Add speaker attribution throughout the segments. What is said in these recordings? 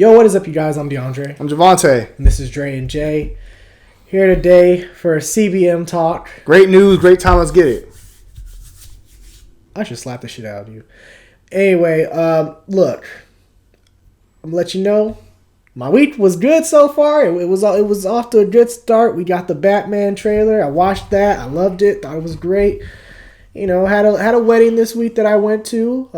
Speaker 1: Yo, what is up, you guys? I'm DeAndre.
Speaker 2: I'm Javante.
Speaker 1: And this is Dre and Jay. Here today for CBM Talk.
Speaker 2: Great news, great time, let's get it.
Speaker 1: I should slap the shit out of you. Anyway, look. I'm gonna let you know, my week was good so far. It was off to a good start. We got the Batman trailer. I watched that. I loved it. Thought it was great. You know, had a wedding this week that I went to,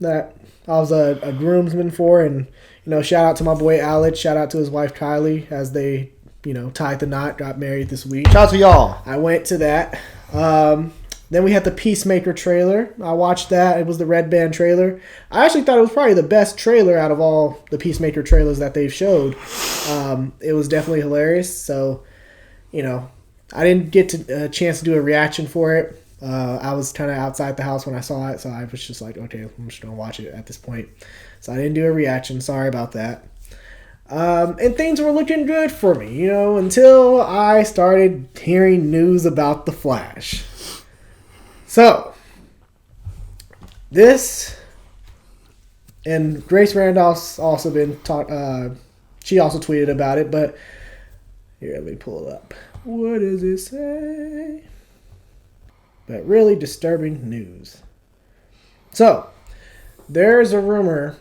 Speaker 1: that I was a groomsman for, and you know, shout out to my boy Alex. Shout out to his wife Kylie as they, you know, tied the knot, got married this week.
Speaker 2: Shout out to y'all.
Speaker 1: I went to that. Then we had the Peacemaker trailer. I watched that. It was the Red Band trailer. I actually thought it was probably the best trailer out of all the Peacemaker trailers that they've showed. It was definitely hilarious. So, you know, I didn't get a chance to do a reaction for it. I was kind of outside the house when I saw it, so I was just like, okay, I'm just going to watch it at this point. So I didn't do a reaction. Sorry about that. And things were looking good for me, you know, until I started hearing news about The Flash. So, this, and Grace Randolph's also been she also tweeted about it, but here, let me pull it up. What does it say? But really disturbing news. So, there's a rumor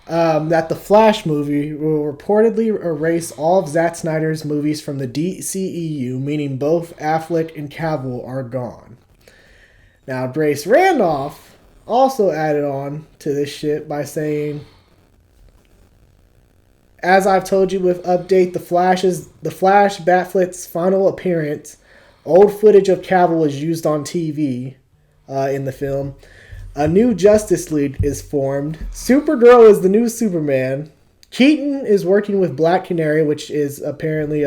Speaker 1: that the Flash movie will reportedly erase all of Zack Snyder's movies from the DCEU, meaning both Affleck and Cavill are gone. Now, Grace Randolph also added on to this shit by saying, as I've told you with update, the Flash Batfleck's final appearance, old footage of Cavill was used on TV in the film. A new Justice League is formed. Supergirl is the new Superman. Keaton is working with Black Canary, which is apparently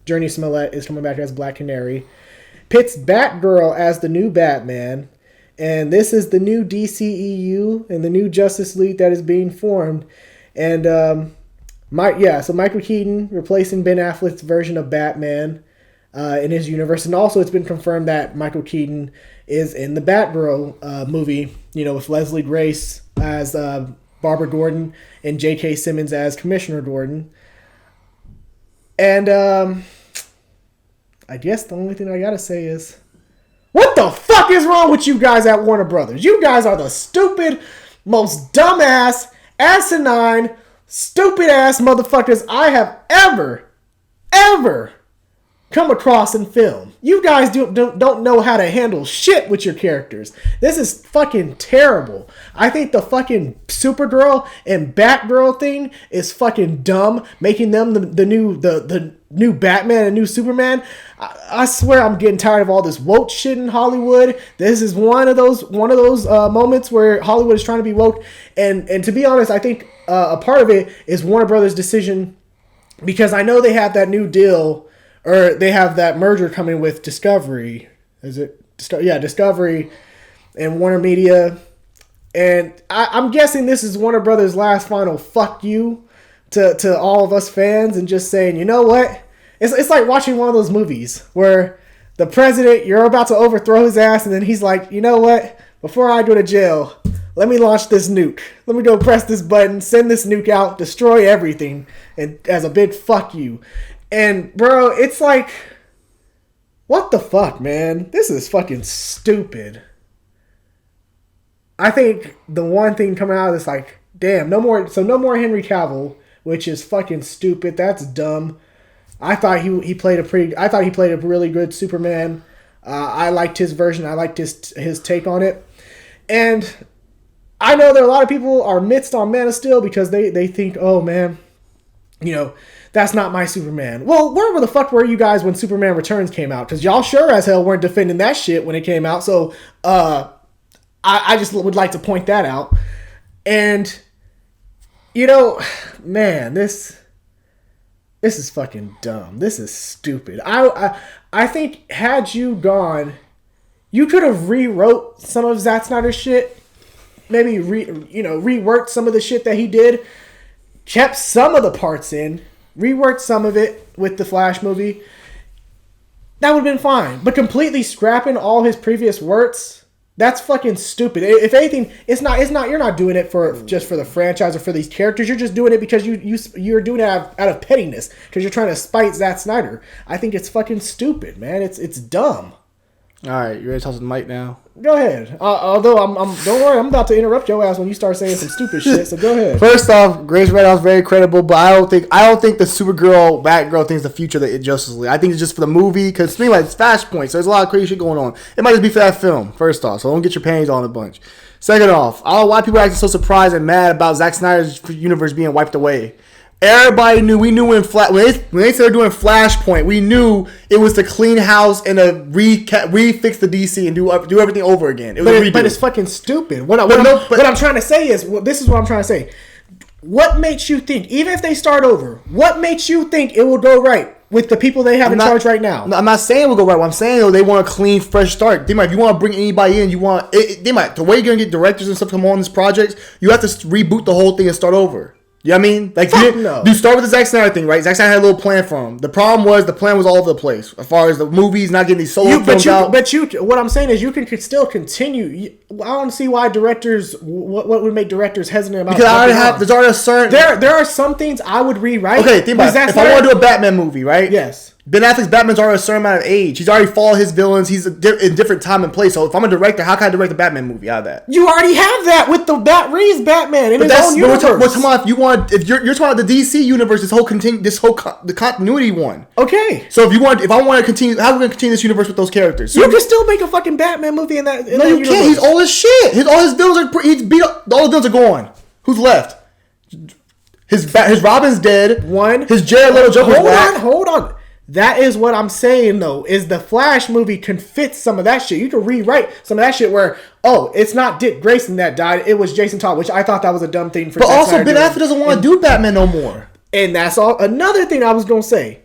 Speaker 1: Journey Smollett is coming back as Black Canary. Pits Batgirl as the new Batman. And this is the new DCEU and the new Justice League that is being formed. And so Michael Keaton replacing Ben Affleck's version of Batman in his universe. And also it's been confirmed that Michael Keaton is in the Batgirl movie, you know, with Leslie Grace as Barbara Gordon and J.K. Simmons as Commissioner Gordon. And I guess the only thing I gotta say is, what the fuck is wrong with you guys at Warner Brothers? You guys are the stupid, most dumbass, asinine, stupid ass motherfuckers I have ever come across in film. You guys don't know how to handle shit with your characters. This is fucking terrible. I think the fucking Supergirl and Batgirl thing is fucking dumb, making them the new Batman and new Superman. I swear I'm getting tired of all this woke shit in Hollywood. This is one of those moments where Hollywood is trying to be woke, and to be honest, I think a part of it is Warner Brothers' decision, because I know they have that new deal. Or they have that merger coming with Discovery. Is it? Discovery and Warner Media. And I'm guessing this is Warner Brothers' last final fuck you to all of us fans, and just saying, you know what? It's like watching one of those movies where the president, you're about to overthrow his ass, and then he's like, you know what? Before I go to jail, let me launch this nuke. Let me go press this button, send this nuke out, destroy everything, and as a big fuck you. And, bro, it's like, what the fuck, man? This is fucking stupid. I think the one thing coming out of this, like, damn, no more Henry Cavill, which is fucking stupid. That's dumb. I thought he played a really good Superman. I liked his version. I liked his take on it. And I know that a lot of people are mixed on Man of Steel because they think, oh, man, you know, that's not my Superman. Well, where the fuck were you guys when Superman Returns came out? Because y'all sure as hell weren't defending that shit when it came out. So, I just would like to point that out. And, you know, man, this is fucking dumb. This is stupid. I think had you gone, you could have rewrote some of Zack Snyder's shit. Maybe reworked some of the shit that he did. Kept some of the parts in. Reworked some of it with the Flash movie. That would have been fine. But completely scrapping all his previous works, That's fucking stupid. If anything, it's not. You're not doing it for just for the franchise or for these characters. You're just doing it because you're doing it out of pettiness because you're trying to spite Zack Snyder. I think it's fucking stupid, man. It's dumb.
Speaker 2: All right, you ready to toss the mic now?
Speaker 1: Go ahead. Although don't worry, I'm about to interrupt your ass when you start saying some stupid shit. So go ahead.
Speaker 2: First off, Grace Red House very credible, but I don't think the Supergirl Batgirl thing is the future of the Justice League. I think it's just for the movie because to me, like, it's Flashpoint, so there's a lot of crazy shit going on. It might just be for that film. First off, so don't get your panties all in a bunch. Second off, I don't know why people are acting so surprised and mad about Zack Snyder's universe being wiped away. Everybody knew. We knew when they started doing Flashpoint, we knew it was to clean house and to refix the DC and do everything over again.
Speaker 1: But it's fucking stupid. What I'm trying to say is, this is what I'm trying to say. What makes you think, even if they start over, what makes you think it will go right with the people they have in charge right now?
Speaker 2: I'm not saying it will go right. What I'm saying, though, they want a clean, fresh start. They might, if you want to bring anybody in, the way you're going to get directors and stuff to come on this project, you have to reboot the whole thing and start over. You know what I mean? Like, you start with the Zack Snyder thing, right? Zack Snyder had a little plan for him. The problem was the plan was all over the place as far as the movies, not getting these solo films out.
Speaker 1: But what I'm saying is you can still continue. I don't see why directors, what would make directors hesitant about
Speaker 2: because there's already a certain...
Speaker 1: There are some things I would rewrite.
Speaker 2: Okay, think about it. If I want to do a Batman movie, right?
Speaker 1: Yes.
Speaker 2: Ben Affleck's Batman's already a certain amount of age. He's already followed his villains. He's in different time and place. So if I'm a director, how can I direct a Batman movie out of that?
Speaker 1: You already have that with the Reedus Batman in his own universe.
Speaker 2: If you're talking about the DC universe, the continuity one.
Speaker 1: Okay.
Speaker 2: So if I want to continue, how are we going to continue this universe with those characters? So
Speaker 1: you can still make a fucking Batman movie in that.
Speaker 2: No, you can't. He's old as shit. All his villains are he's beat up. All the villains are gone. Who's left? His Robin's dead. His Jared Leto Joker's whack.
Speaker 1: Hold on. That is what I'm saying, though, is the Flash movie can fit some of that shit. You can rewrite some of that shit where, it's not Dick Grayson that died. It was Jason Todd, which I thought that was a dumb thing for.
Speaker 2: But also, Ben Affleck doesn't want to do Batman no more.
Speaker 1: And that's all. Another thing I was going to say.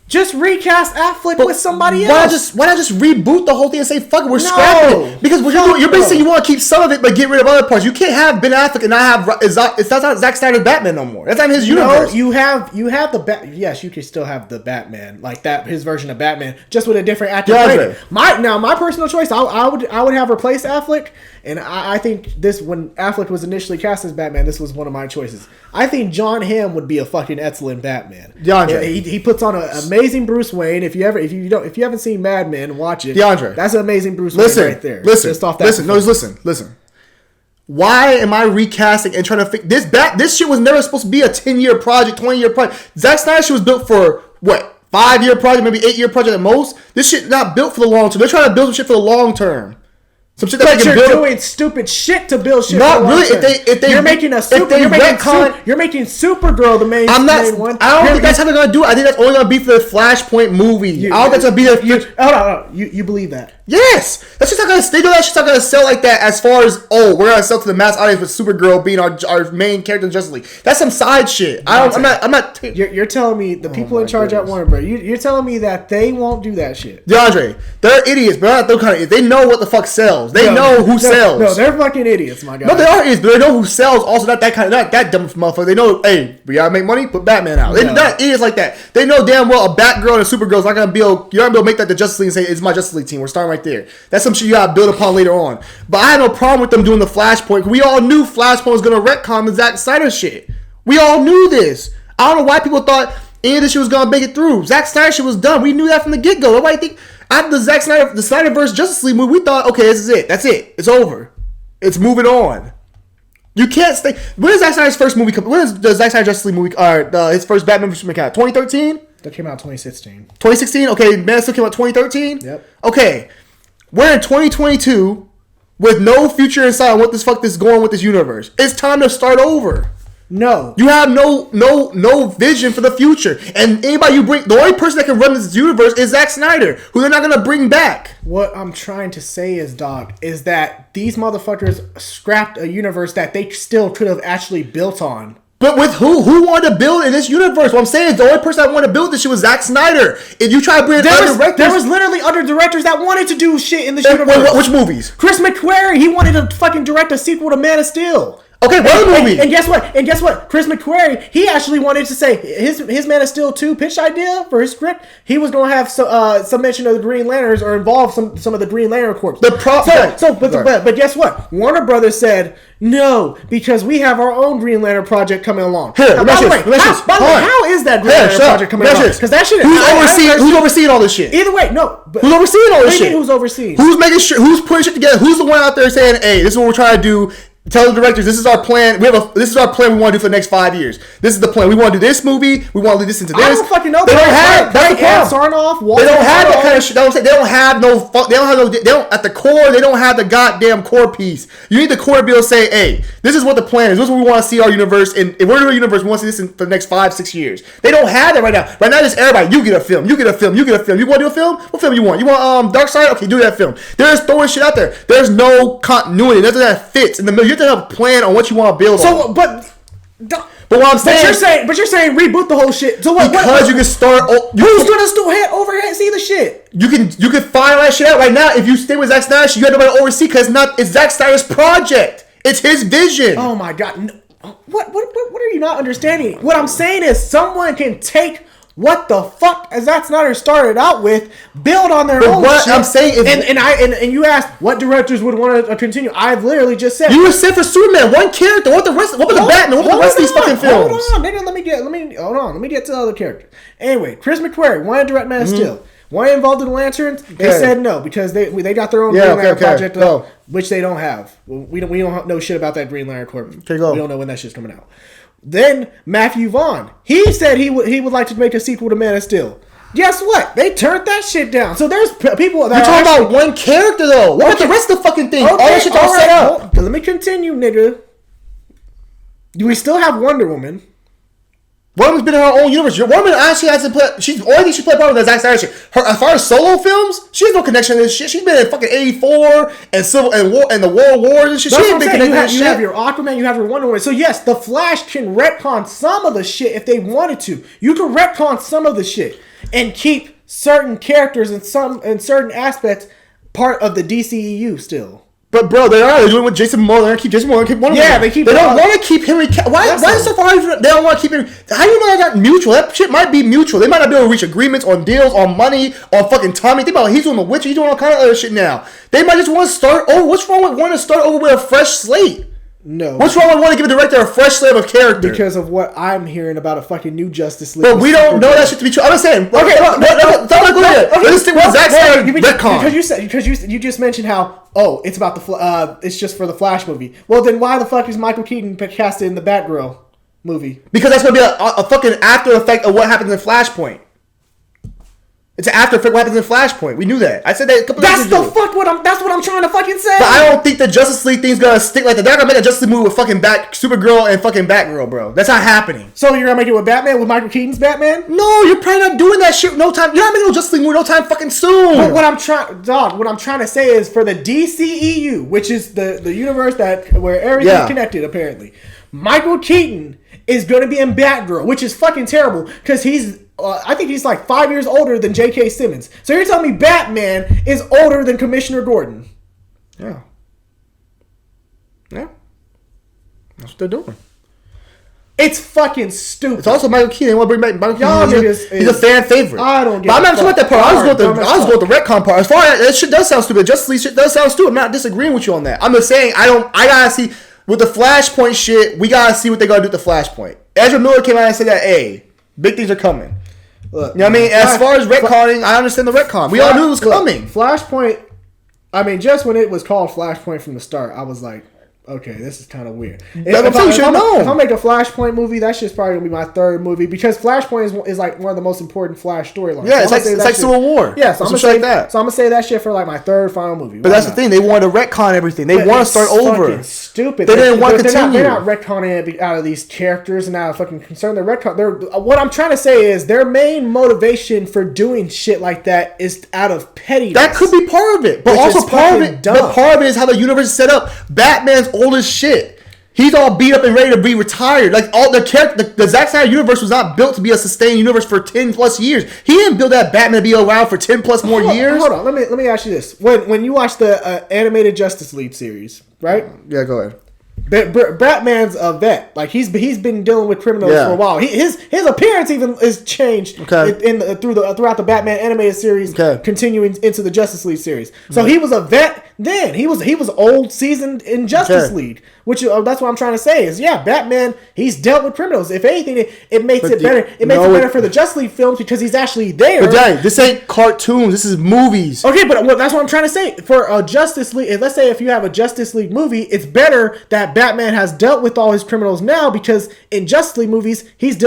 Speaker 1: Just recast Affleck with somebody else.
Speaker 2: Why not just reboot the whole thing and say, fuck it, we're scrapping it? Because you're basically you want to keep some of it but get rid of other parts. You can't have Ben Affleck and not have it's not Zack Snyder's Batman no more. That's not his universe.
Speaker 1: You have the yes, you can still have the Batman like that, his version of Batman, just with a different actor. My personal choice, I would have replaced Affleck, and I think this when Affleck was initially cast as Batman, this was one of my choices. I think John Hamm would be a fucking excellent Batman.
Speaker 2: DeAndre,
Speaker 1: he puts on an amazing Bruce Wayne. If you haven't seen Mad Men, watch it.
Speaker 2: DeAndre,
Speaker 1: that's an amazing Bruce Wayne right there.
Speaker 2: Listen. Why am I recasting and trying to fix this? This shit was never supposed to be a 10-year project, 20-year project. Zack Snyder shit was built for what? 5-year project, maybe 8-year project at most. This shit not built for the long term. They're trying to build some shit for the long term. Some shit that
Speaker 1: you're doing stupid shit to build shit.
Speaker 2: Not really.
Speaker 1: You're making Supergirl the main. Main one.
Speaker 2: I don't think that's how they're gonna do it. I think that's only gonna be for the Flashpoint movie. I don't think that's gonna be the.
Speaker 1: Hold on. You believe that?
Speaker 2: Yes, that's just not gonna. They know that shit's not gonna sell like that. As far as we're gonna sell to the mass audience with Supergirl being our main character in Justice League. That's some side shit. I'm not.
Speaker 1: You're telling me the people in charge at Warner Bros. You're telling me that they won't do that shit.
Speaker 2: DeAndre, they're idiots, but they're not those kind of idiots. They know what the fuck sells. They know who sells.
Speaker 1: No, they're fucking idiots, my guy.
Speaker 2: No, they are idiots, but they know who sells. Also, not that dumb motherfucker. They know, hey, we gotta make money, put Batman out. They're not idiots like that. They know damn well a Batgirl and a Supergirl is not gonna be able. You're not gonna be able to make that the Justice League and say it's my Justice League team. We're starting right there. That's some shit you gotta build upon later on. But I had no problem with them doing the Flashpoint. We all knew Flashpoint was gonna retcon the Zack Snyder shit. We all knew this. I don't know why people thought any of this shit was gonna make it through. Zack Snyder shit was done. We knew that from the get go. Nobody think after the SnyderVerse Justice League movie, we thought, okay, this is it. That's it. It's over. It's moving on. You can't stay. When is Zack Snyder's first movie come? When is the Zack Snyder Justice League movie? His first Batman movie come out? 2013.
Speaker 1: That came out 2016.
Speaker 2: 2016. Okay, Man of Steel came out 2013.
Speaker 1: Yep.
Speaker 2: Okay, we're in 2022 with no future in sight on what this fuck is going with this universe. It's time to start over.
Speaker 1: No.
Speaker 2: You have no vision for the future. And anybody you bring, the only person that can run this universe is Zack Snyder, who they're not going to bring back.
Speaker 1: What I'm trying to say is, dog, is that these motherfuckers scrapped a universe that they still could have actually built on.
Speaker 2: But with who? Who wanted to build in this universe? What I'm saying is the only person that wanted to build this shit was Zack Snyder. If you try to bring other directors...
Speaker 1: There was literally other directors that wanted to do shit in this universe.
Speaker 2: Which movies?
Speaker 1: Chris McQuarrie, he wanted to fucking direct a sequel to Man of Steel.
Speaker 2: Okay, what other movie?
Speaker 1: And guess what? And guess what? Chris McQuarrie, he actually wanted to say his Man of Steel 2 pitch idea for his script. He was going to have some mention of the Green Lanterns or involve some of the Green Lantern Corps. But guess what? Warner Brothers said no because we have our own Green Lantern project coming along.
Speaker 2: Here,
Speaker 1: by the way, how is that Green Lantern project coming along? Because that shit.
Speaker 2: Who's overseeing all this shit?
Speaker 1: Either way, no.
Speaker 2: Who's overseeing all this shit?
Speaker 1: Who's overseeing?
Speaker 2: Who's making sure? Who's putting shit together? Who's the one out there saying, "Hey, this is what we're trying to do"? Tell the directors, this is our plan. This is our plan we want to do for the next 5 years. This is the plan. We want to do this movie. We want to lead this into this.
Speaker 1: I don't fucking know.
Speaker 2: They don't have. That's the problem. They don't have that kind of shit. They don't have no. They don't at the core. They don't have the goddamn core piece. You need the core to be able to say, "Hey, this is what the plan is. This is what we want to see our universe. And if we're doing a universe, we want to see this for the next 5-6 years." They don't have that right now. Right now, just everybody. You get a film. You get a film. You get a film. You want to do a film? What film you want? You want Dark Side? Okay, do that film. They're just throwing shit out there. There's no continuity. Nothing that fits in the middle. You have to have a plan on what you want to build on.
Speaker 1: But
Speaker 2: what I'm saying,
Speaker 1: but you're saying reboot the whole shit. So what?
Speaker 2: Because you can start.
Speaker 1: Who's gonna still overhead see the shit?
Speaker 2: You can find that shit out right now. If you stay with Zack Snyder, you got nobody to oversee because it's Zack Snyder's project. It's his vision.
Speaker 1: Oh my god! No. What are you not understanding? What I'm saying is someone can take what the fuck as Zack Snyder started out with, build on their own
Speaker 2: what
Speaker 1: shit.
Speaker 2: I'm saying is,
Speaker 1: and you asked what directors would want to continue. I've literally just said
Speaker 2: you were set for Superman, one character. What about the Batman? What about the rest of these fucking films?
Speaker 1: Hold on, nigga. Let me get to the other character. Anyway, Chris McQuarrie wanted to direct Man of Steel. Why involved in the Lanterns? They said no because they got their own Green Lantern project, which they don't have. We don't know shit about that Green Lantern Corps. We don't know when that shit's coming out. Then Matthew Vaughn, he said he would like to make a sequel to Man of Steel. Guess what? They turned that shit down. So there's people that
Speaker 2: you're talking about one character though. What about the rest of the fucking thing? All that shit's all set up.
Speaker 1: Let me continue, nigga. We still have Wonder Woman.
Speaker 2: Wonder Woman's been in her own universe. Wonder Woman honestly hasn't played. She's only thing she played part of the Zack Snyder shit. As far as solo films, she has no connection to this shit. She's been in fucking 84 and Civil and War and the World Wars and shit. She ain't been connected to this shit.
Speaker 1: You have your Aquaman, you have your Wonder Woman. So yes, the Flash can retcon some of the shit if they wanted to. You can retcon some of the shit and keep certain characters and certain aspects part of the DCEU still.
Speaker 2: But bro, they're doing with Jason Momoa. They're gonna keep Jason Momoa. Keep Wonder Woman. They don't want to keep Henry. Why is it so far? They don't want to keep him. How do you know that's not mutual? That shit might be mutual. They might not be able to reach agreements on deals, on money, on fucking Tommy. Think about it. He's doing The Witcher. He's doing all kind of other shit now. They might just want to start over. What's wrong with wanting to start over with a fresh slate?
Speaker 1: No.
Speaker 2: What's wrong with wanting to give a director a fresh slate of character?
Speaker 1: Because of what I'm hearing about a fucking new Justice League.
Speaker 2: But we don't know that shit to be true. I'm just saying. Okay, let's stick with Zack Snyder retcon.
Speaker 1: Because you just mentioned how it's about it's just for the Flash movie. Well, then why the fuck is Michael Keaton casted in the Batgirl movie?
Speaker 2: Because that's gonna be a fucking after effect of what happens in Flashpoint. It's an after effect what happens in Flashpoint. We knew that. I said that a couple of
Speaker 1: days ago. That's what I'm trying to fucking say.
Speaker 2: But I don't think the Justice League thing's gonna stick like that. They're gonna make a Justice League movie with fucking Supergirl and fucking Batgirl, bro. That's not happening.
Speaker 1: So you're gonna make it with Batman, with Michael Keaton's Batman?
Speaker 2: No, you're probably not doing that shit. No time. You're not making no Justice League movie. No time fucking soon.
Speaker 1: But what I'm trying to say is for the DCEU, which is the universe where everything's connected apparently. Michael Keaton is gonna be in Batgirl, which is fucking terrible because I think he's like 5 years older than J.K. Simmons. So you're telling me Batman is older than Commissioner Gordon?
Speaker 2: Yeah. That's what they're doing.
Speaker 1: It's fucking stupid.
Speaker 2: It's also Michael Keaton. They want to bring back Michael Keaton. He's a fan favorite.
Speaker 1: I don't get it.
Speaker 2: But I'm not talking about that part. I was going with the retcon part. As far as that shit does sound stupid. Justice League shit does sound stupid. I'm not disagreeing with you on that. I'm just saying I gotta see with the Flashpoint shit. We gotta see what they're gonna do with the Flashpoint. Ezra Miller came out and said that, hey, big things are coming. Look, you know what I mean? As far as retconning, I understand the retcon. We all knew it was coming.
Speaker 1: Flashpoint, I mean, just when it was called Flashpoint from the start, I was like, okay, this is kind of weird. If I make a Flashpoint movie, that shit's probably going to be my third movie because Flashpoint is like one of the most important Flash storylines.
Speaker 2: Yeah, so it's like Civil War.
Speaker 1: Yeah, so I'm going to say that shit for like my third final movie.
Speaker 2: But that's the thing. They wanted to retcon everything. They want to start over.
Speaker 1: Stupid.
Speaker 2: They didn't want to continue.
Speaker 1: They're not retconning it out of these characters and out of fucking concern. What I'm trying to say is their main motivation for doing shit like that is out of pettiness.
Speaker 2: That could be part of it. But also part of it is how the universe is set up. Batman's old as shit. He's all beat up and ready to be retired. Like all the Zack Snyder universe was not built to be a sustained universe for 10 plus years. He didn't build that Batman to be around for 10 plus more years.
Speaker 1: Hold on, let me ask you this: when you watch the animated Justice League series, right?
Speaker 2: Yeah, go ahead.
Speaker 1: Batman's a vet. Like he's been dealing with criminals for a while. His appearance even is changed throughout the Batman animated series, continuing into the Justice League series. So he was a vet then. He was old, seasoned in Justice League, which that's what I'm trying to say is Batman. He's dealt with criminals. If anything, it makes it better. It makes it better for the Justice League films because he's actually there.
Speaker 2: But Daddy, this ain't cartoons. This is movies.
Speaker 1: Okay, but that's what I'm trying to say. For a Justice League, let's say if you have a Justice League movie, it's better that Batman has dealt with all his criminals now because in Justice League movies, he's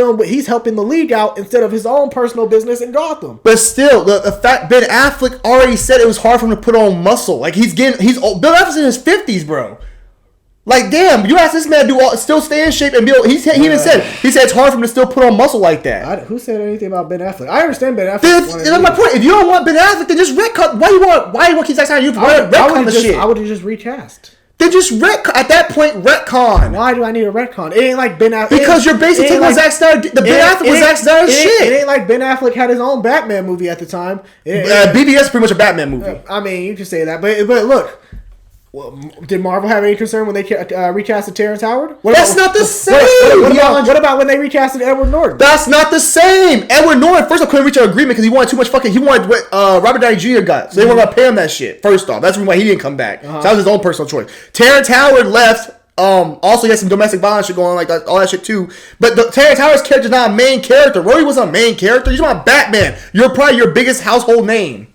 Speaker 1: helping the league out instead of his own personal business in Gotham.
Speaker 2: But still, the fact Ben Affleck already said it was hard for him to put on muscle. Like he's old. Bill Affleck's in his 50s, bro. Like damn, you ask this man to still stay in shape and build. He even said it's hard for him to still put on muscle like that.
Speaker 1: Who said anything about Ben Affleck? I understand Ben Affleck.
Speaker 2: That's my point. If you don't want Ben Affleck, then just retcon. Why you want Keith Jackson? You retcon the shit.
Speaker 1: I would have just recast.
Speaker 2: Then just retcon. At that point, retcon.
Speaker 1: Why do I need a retcon? It ain't like Ben Affleck.
Speaker 2: Because you're basically taking Zack Snyder. The Ben Affleck was Zack Snyder's shit.
Speaker 1: It ain't like Ben Affleck had his own Batman movie at the time.
Speaker 2: BBS is pretty much a Batman movie.
Speaker 1: I mean, you can say that, but look. Well, did Marvel have any concern when they recasted Terrence Howard?
Speaker 2: That's not the same.
Speaker 1: What about when they recasted Edward Norton?
Speaker 2: That's not the same. Edward Norton, first off, couldn't reach an agreement because he wanted too much fucking. He wanted what Robert Downey Jr. got, so they weren't gonna pay him that shit. First off, that's the reason why he didn't come back. So that was his own personal choice. Terrence Howard left. Also, he had some domestic violence shit going on, like all that shit too. But Terrence Howard's character is not a main character. Rhodey wasn't a main character. You're talking about Batman. You're probably your biggest household name.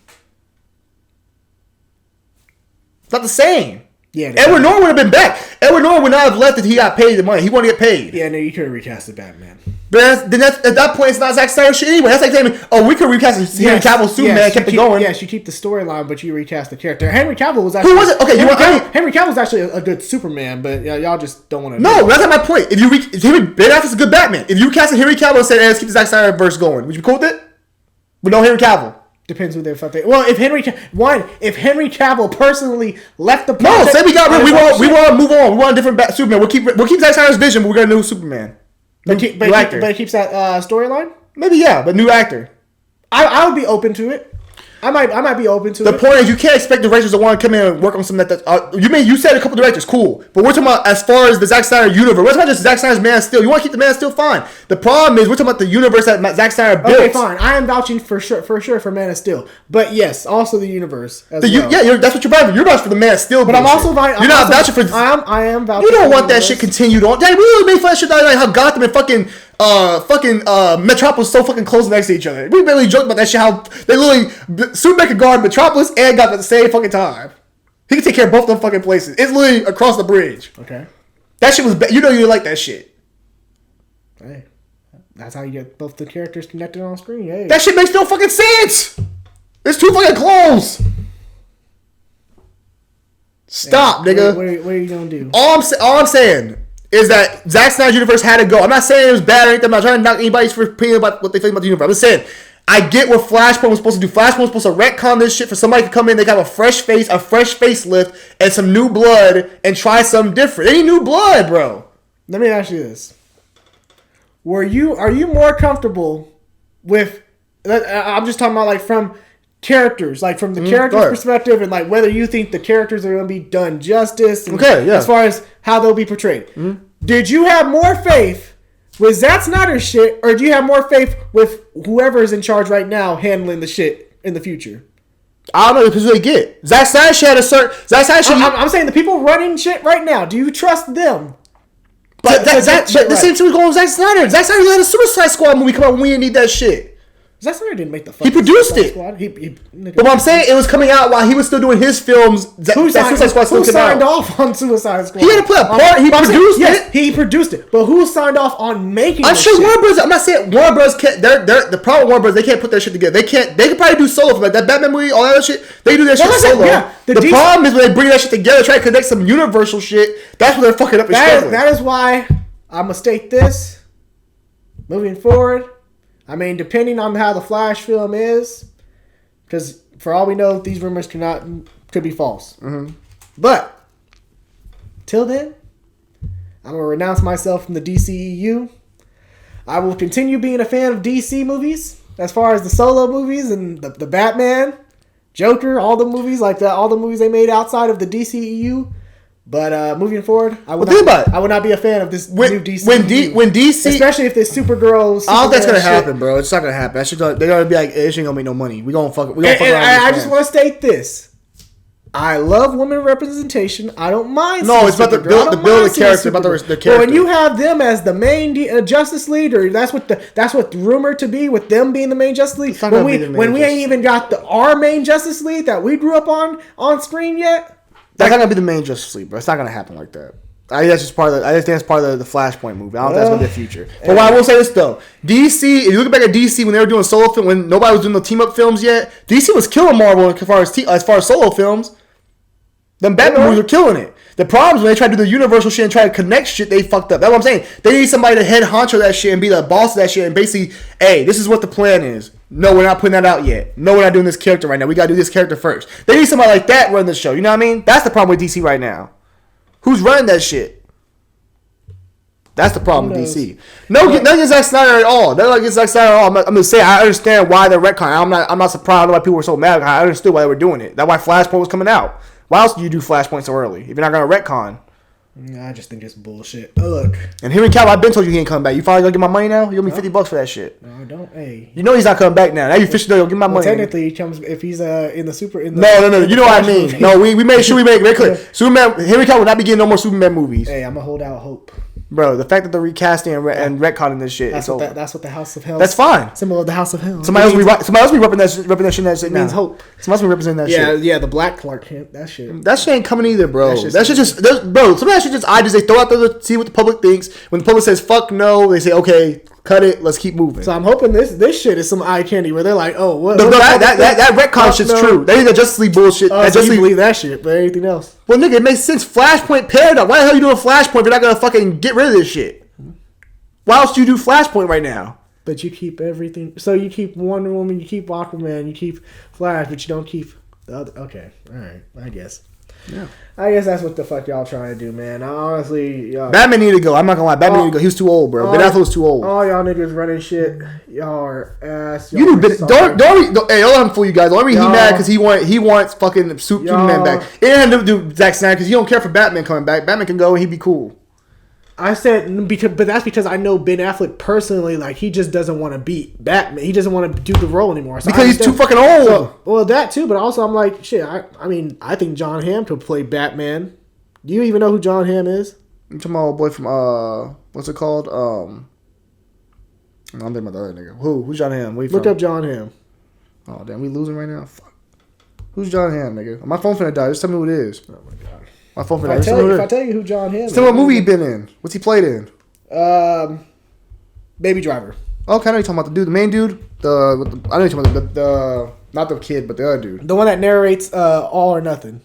Speaker 2: It's not the same.
Speaker 1: Yeah,
Speaker 2: Edward Norton would have been back. Edward Norton would not have left if he got paid the money. He wanted to get paid.
Speaker 1: Yeah, no, you could have recasted Batman.
Speaker 2: But then at that point, it's not Zack Snyder shit anyway. That's like saying, we could recast Henry Cavill Superman, kept it going.
Speaker 1: Yes, you keep the storyline, but you recast the character. Henry Cavill was actually...
Speaker 2: Who was it? Okay,
Speaker 1: Henry Cavill was actually a good Superman, but y'all just don't want to...
Speaker 2: No, that's not my point. If Ben Affleck's a good Batman. If you casted Henry Cavill and said, let's keep the Zack Snyder verse going, would you be cool with it? With no Henry Cavill?
Speaker 1: Depends who they fuck. Well, if Henry Cavill personally left the project,
Speaker 2: say we want to move on. We want a different Superman. We'll keep Zack Snyder's vision, but we're gonna new Superman.
Speaker 1: But it keeps that storyline.
Speaker 2: Maybe but new actor.
Speaker 1: I would be open to it. I might be open to it.
Speaker 2: The point is, you can't expect directors to want to come in and work on something you said a couple directors, cool. But we're talking about as far as the Zack Snyder universe. We're talking about just Zack Snyder's Man of Steel. You want to keep the Man of Steel, fine. The problem is, we're talking about the universe that Zack Snyder built.
Speaker 1: Okay, fine. I am vouching for sure for Man of Steel. But yes, also the universe as well.
Speaker 2: That's what you're vouching for. You're vouching for the Man of Steel.
Speaker 1: But I'm also vouching.
Speaker 2: You're not vouching for.
Speaker 1: I am vouching.
Speaker 2: You don't want that shit continued on. Daddy, we really made fun of shit like how Gotham and fucking Metropolis so fucking close next to each other. We barely joked about that shit. How they literally Superman could guard Metropolis and Gotham at the same fucking time. He can take care of both them fucking places. It's literally across the bridge.
Speaker 1: Okay.
Speaker 2: That shit was. You like that shit.
Speaker 1: Hey, that's how you get both the characters connected on screen. Hey.
Speaker 2: That shit makes no fucking sense. It's too fucking close. Stop, nigga.
Speaker 1: What are you gonna do?
Speaker 2: All I'm saying is that Zack Snyder's universe had to go. I'm not saying it was bad or anything. I'm not trying to knock anybody's opinion about what they think about the universe. I'm just saying, I get what Flashpoint was supposed to do. Flashpoint was supposed to retcon this shit for somebody to come in, they got a fresh face, a fresh facelift, and some new blood, and try something different. Any new blood, bro.
Speaker 1: Let me ask you this. Are you more comfortable with, I'm just talking about like from characters, like from the character's perspective, and like whether you think the characters are going to be done justice, and as far as how they'll be portrayed. Did you have more faith with Zack Snyder's shit, or do you have more faith with whoever is in charge right now handling the shit in the future?
Speaker 2: I don't know because they get Zack Snyder shit had a certain.
Speaker 1: I'm saying the people running shit right now. Do you trust them?
Speaker 2: But the same thing was going on with Zack Snyder. Zack Snyder let a Suicide Squad movie come out when we didn't need that shit.
Speaker 1: Zack Snyder didn't make the fucking
Speaker 2: He produced it.
Speaker 1: Squad.
Speaker 2: But what I'm saying, it was coming out while he was still doing his films.
Speaker 1: Who signed off on Suicide Squad?
Speaker 2: He had to play a part. He produced it.
Speaker 1: He produced it. But who signed off on making it?
Speaker 2: I'm sure Warner Bros. I'm not saying Warner Bros. Can't. The problem with Warner Bros. They can't put that shit together. They can't. They could probably do solo for like that Batman movie, all that other shit. They do that shit solo. Yeah, the problem is when they bring that shit together, try to connect some universal shit. That's when they're fucking up.
Speaker 1: That is why I'm gonna state this. Moving forward. I mean, depending on how the Flash film is, because for all we know, these rumors could be false. But till then, I'm gonna renounce myself from the DCEU. I will continue being a fan of DC movies, as far as the solo movies and the Batman, Joker, all the movies like that, all the movies they made outside of the DCEU. But moving forward, I would not be a fan of this new DC.
Speaker 2: When DC,
Speaker 1: especially if there's Supergirl.
Speaker 2: I don't think that's gonna happen, bro. It's not gonna happen. That shit, they're gonna be like, it ain't gonna make no money. We gonna fuck around.
Speaker 1: I just want to state this. I love women representation. I don't mind.
Speaker 2: No, it's about the build the character, about the character.
Speaker 1: But when you have them as the main Justice League, or that's what rumored to be, with them being the main Justice League. When we ain't even got our main Justice League that we grew up on screen yet.
Speaker 2: That's not gonna be the main Justice League, bro. It's not gonna happen like that. I think that's just part of the. I just think that's part of the Flashpoint movie. I don't think that's gonna be the future. But what I will say this though, DC. If you look back at DC when they were doing solo film, when nobody was doing the team up films yet, DC was killing Marvel as far as solo films. Them Batman movies were killing it. The problem is when they try to do the universal shit and try to connect shit, they fucked up. That's what I'm saying. They need somebody to head honcho that shit and be the boss of that shit and basically, hey, this is what the plan is. No, we're not putting that out yet. No, we're not doing this character right now. We got to do this character first. They need somebody like that run the show. You know what I mean? That's the problem with DC right now. Who's running that shit? That's the problem with DC. Nothing against Zack Snyder at all. Nothing against Zack Snyder at all. I'm just saying I understand why they're retconning. I'm not surprised why people were so mad. I understood why they were doing it. That's why Flashpoint was coming out. Why else do you do Flashpoint so early if you're not gonna retcon?
Speaker 1: I just think it's bullshit. Look.
Speaker 2: And Henry Cavill, I've been told you he ain't coming back. You finally gonna get my money now? You owe me $50 for that shit.
Speaker 1: No, don't. Hey.
Speaker 2: You know he's not coming back now. Now you officially know. Give my money.
Speaker 1: Technically, he comes if he's in the super.
Speaker 2: No. You know what I mean? No, we made sure we made it very clear. Superman. Henry Cavill will not be getting no more Superman movies.
Speaker 1: Hey, I'm gonna hold out hope.
Speaker 2: Bro, the fact that they're recasting and retconning this shit.
Speaker 1: That's what the House of Hell.
Speaker 2: That's fine.
Speaker 1: Symbol of the House of Hell.
Speaker 2: Somebody else be repping that shit.
Speaker 1: Means hope.
Speaker 2: Somebody else be representing that shit.
Speaker 1: Yeah, the Black Clark Kent. That shit.
Speaker 2: That shit ain't coming either, bro. That shit just bro. Some of that shit just ideas they throw out there to see what the public thinks. When the public says fuck no, they say okay, cut it. Let's keep moving.
Speaker 1: So I'm hoping this shit is some eye candy where they're like, oh, what?
Speaker 2: No, that retcon shit's true. They need the Justice League bullshit.
Speaker 1: So you believe that shit, but anything else?
Speaker 2: Well, nigga, it makes sense. Flashpoint paradox. Why the hell are you doing Flashpoint if you're not gonna fucking get rid of this shit? Why else do you do Flashpoint right now?
Speaker 1: But you keep everything. So you keep Wonder Woman, you keep Aquaman, you keep Flash, but you don't keep the other. Okay, all right, I guess. Yeah. I guess that's what the fuck y'all trying to do, man. Honestly,
Speaker 2: Batman need to go. I'm not gonna lie. Batman need to go. He was too old, bro. Ben Affleck was too old.
Speaker 1: All y'all niggas running shit. Y'all are ass.
Speaker 2: You do don't hey, don't let him fool you guys. The only reason he mad because he wants fucking Superman back. It ain't nothing to do with Zack Snyder because he don't care for Batman coming back. Batman can go and he'd be cool.
Speaker 1: I said, but that's because I know Ben Affleck personally. Like, he just doesn't want to beat Batman. He doesn't want to do the role anymore. So
Speaker 2: because he's too fucking old.
Speaker 1: So, well, that too. But also, I'm like, shit. I mean, I think John Hamm could play Batman. Do you even know who John Hamm is?
Speaker 2: I'm talking about old boy from what's it called? I'm thinking about the other nigga. Who's John Hamm?
Speaker 1: Look up John Hamm.
Speaker 2: Oh damn, we losing right now. Fuck. Who's John Hamm, nigga? My phone finna die. Just tell me who it is.
Speaker 1: Oh my god.
Speaker 2: My phone.
Speaker 1: If I tell you who John Hamm is.
Speaker 2: Tell me what movie he been in. What's he played in?
Speaker 1: Baby Driver.
Speaker 2: Okay, I know you're talking about the dude, the main dude. I know you're talking about the not the kid, but the other dude.
Speaker 1: The one that narrates All or Nothing.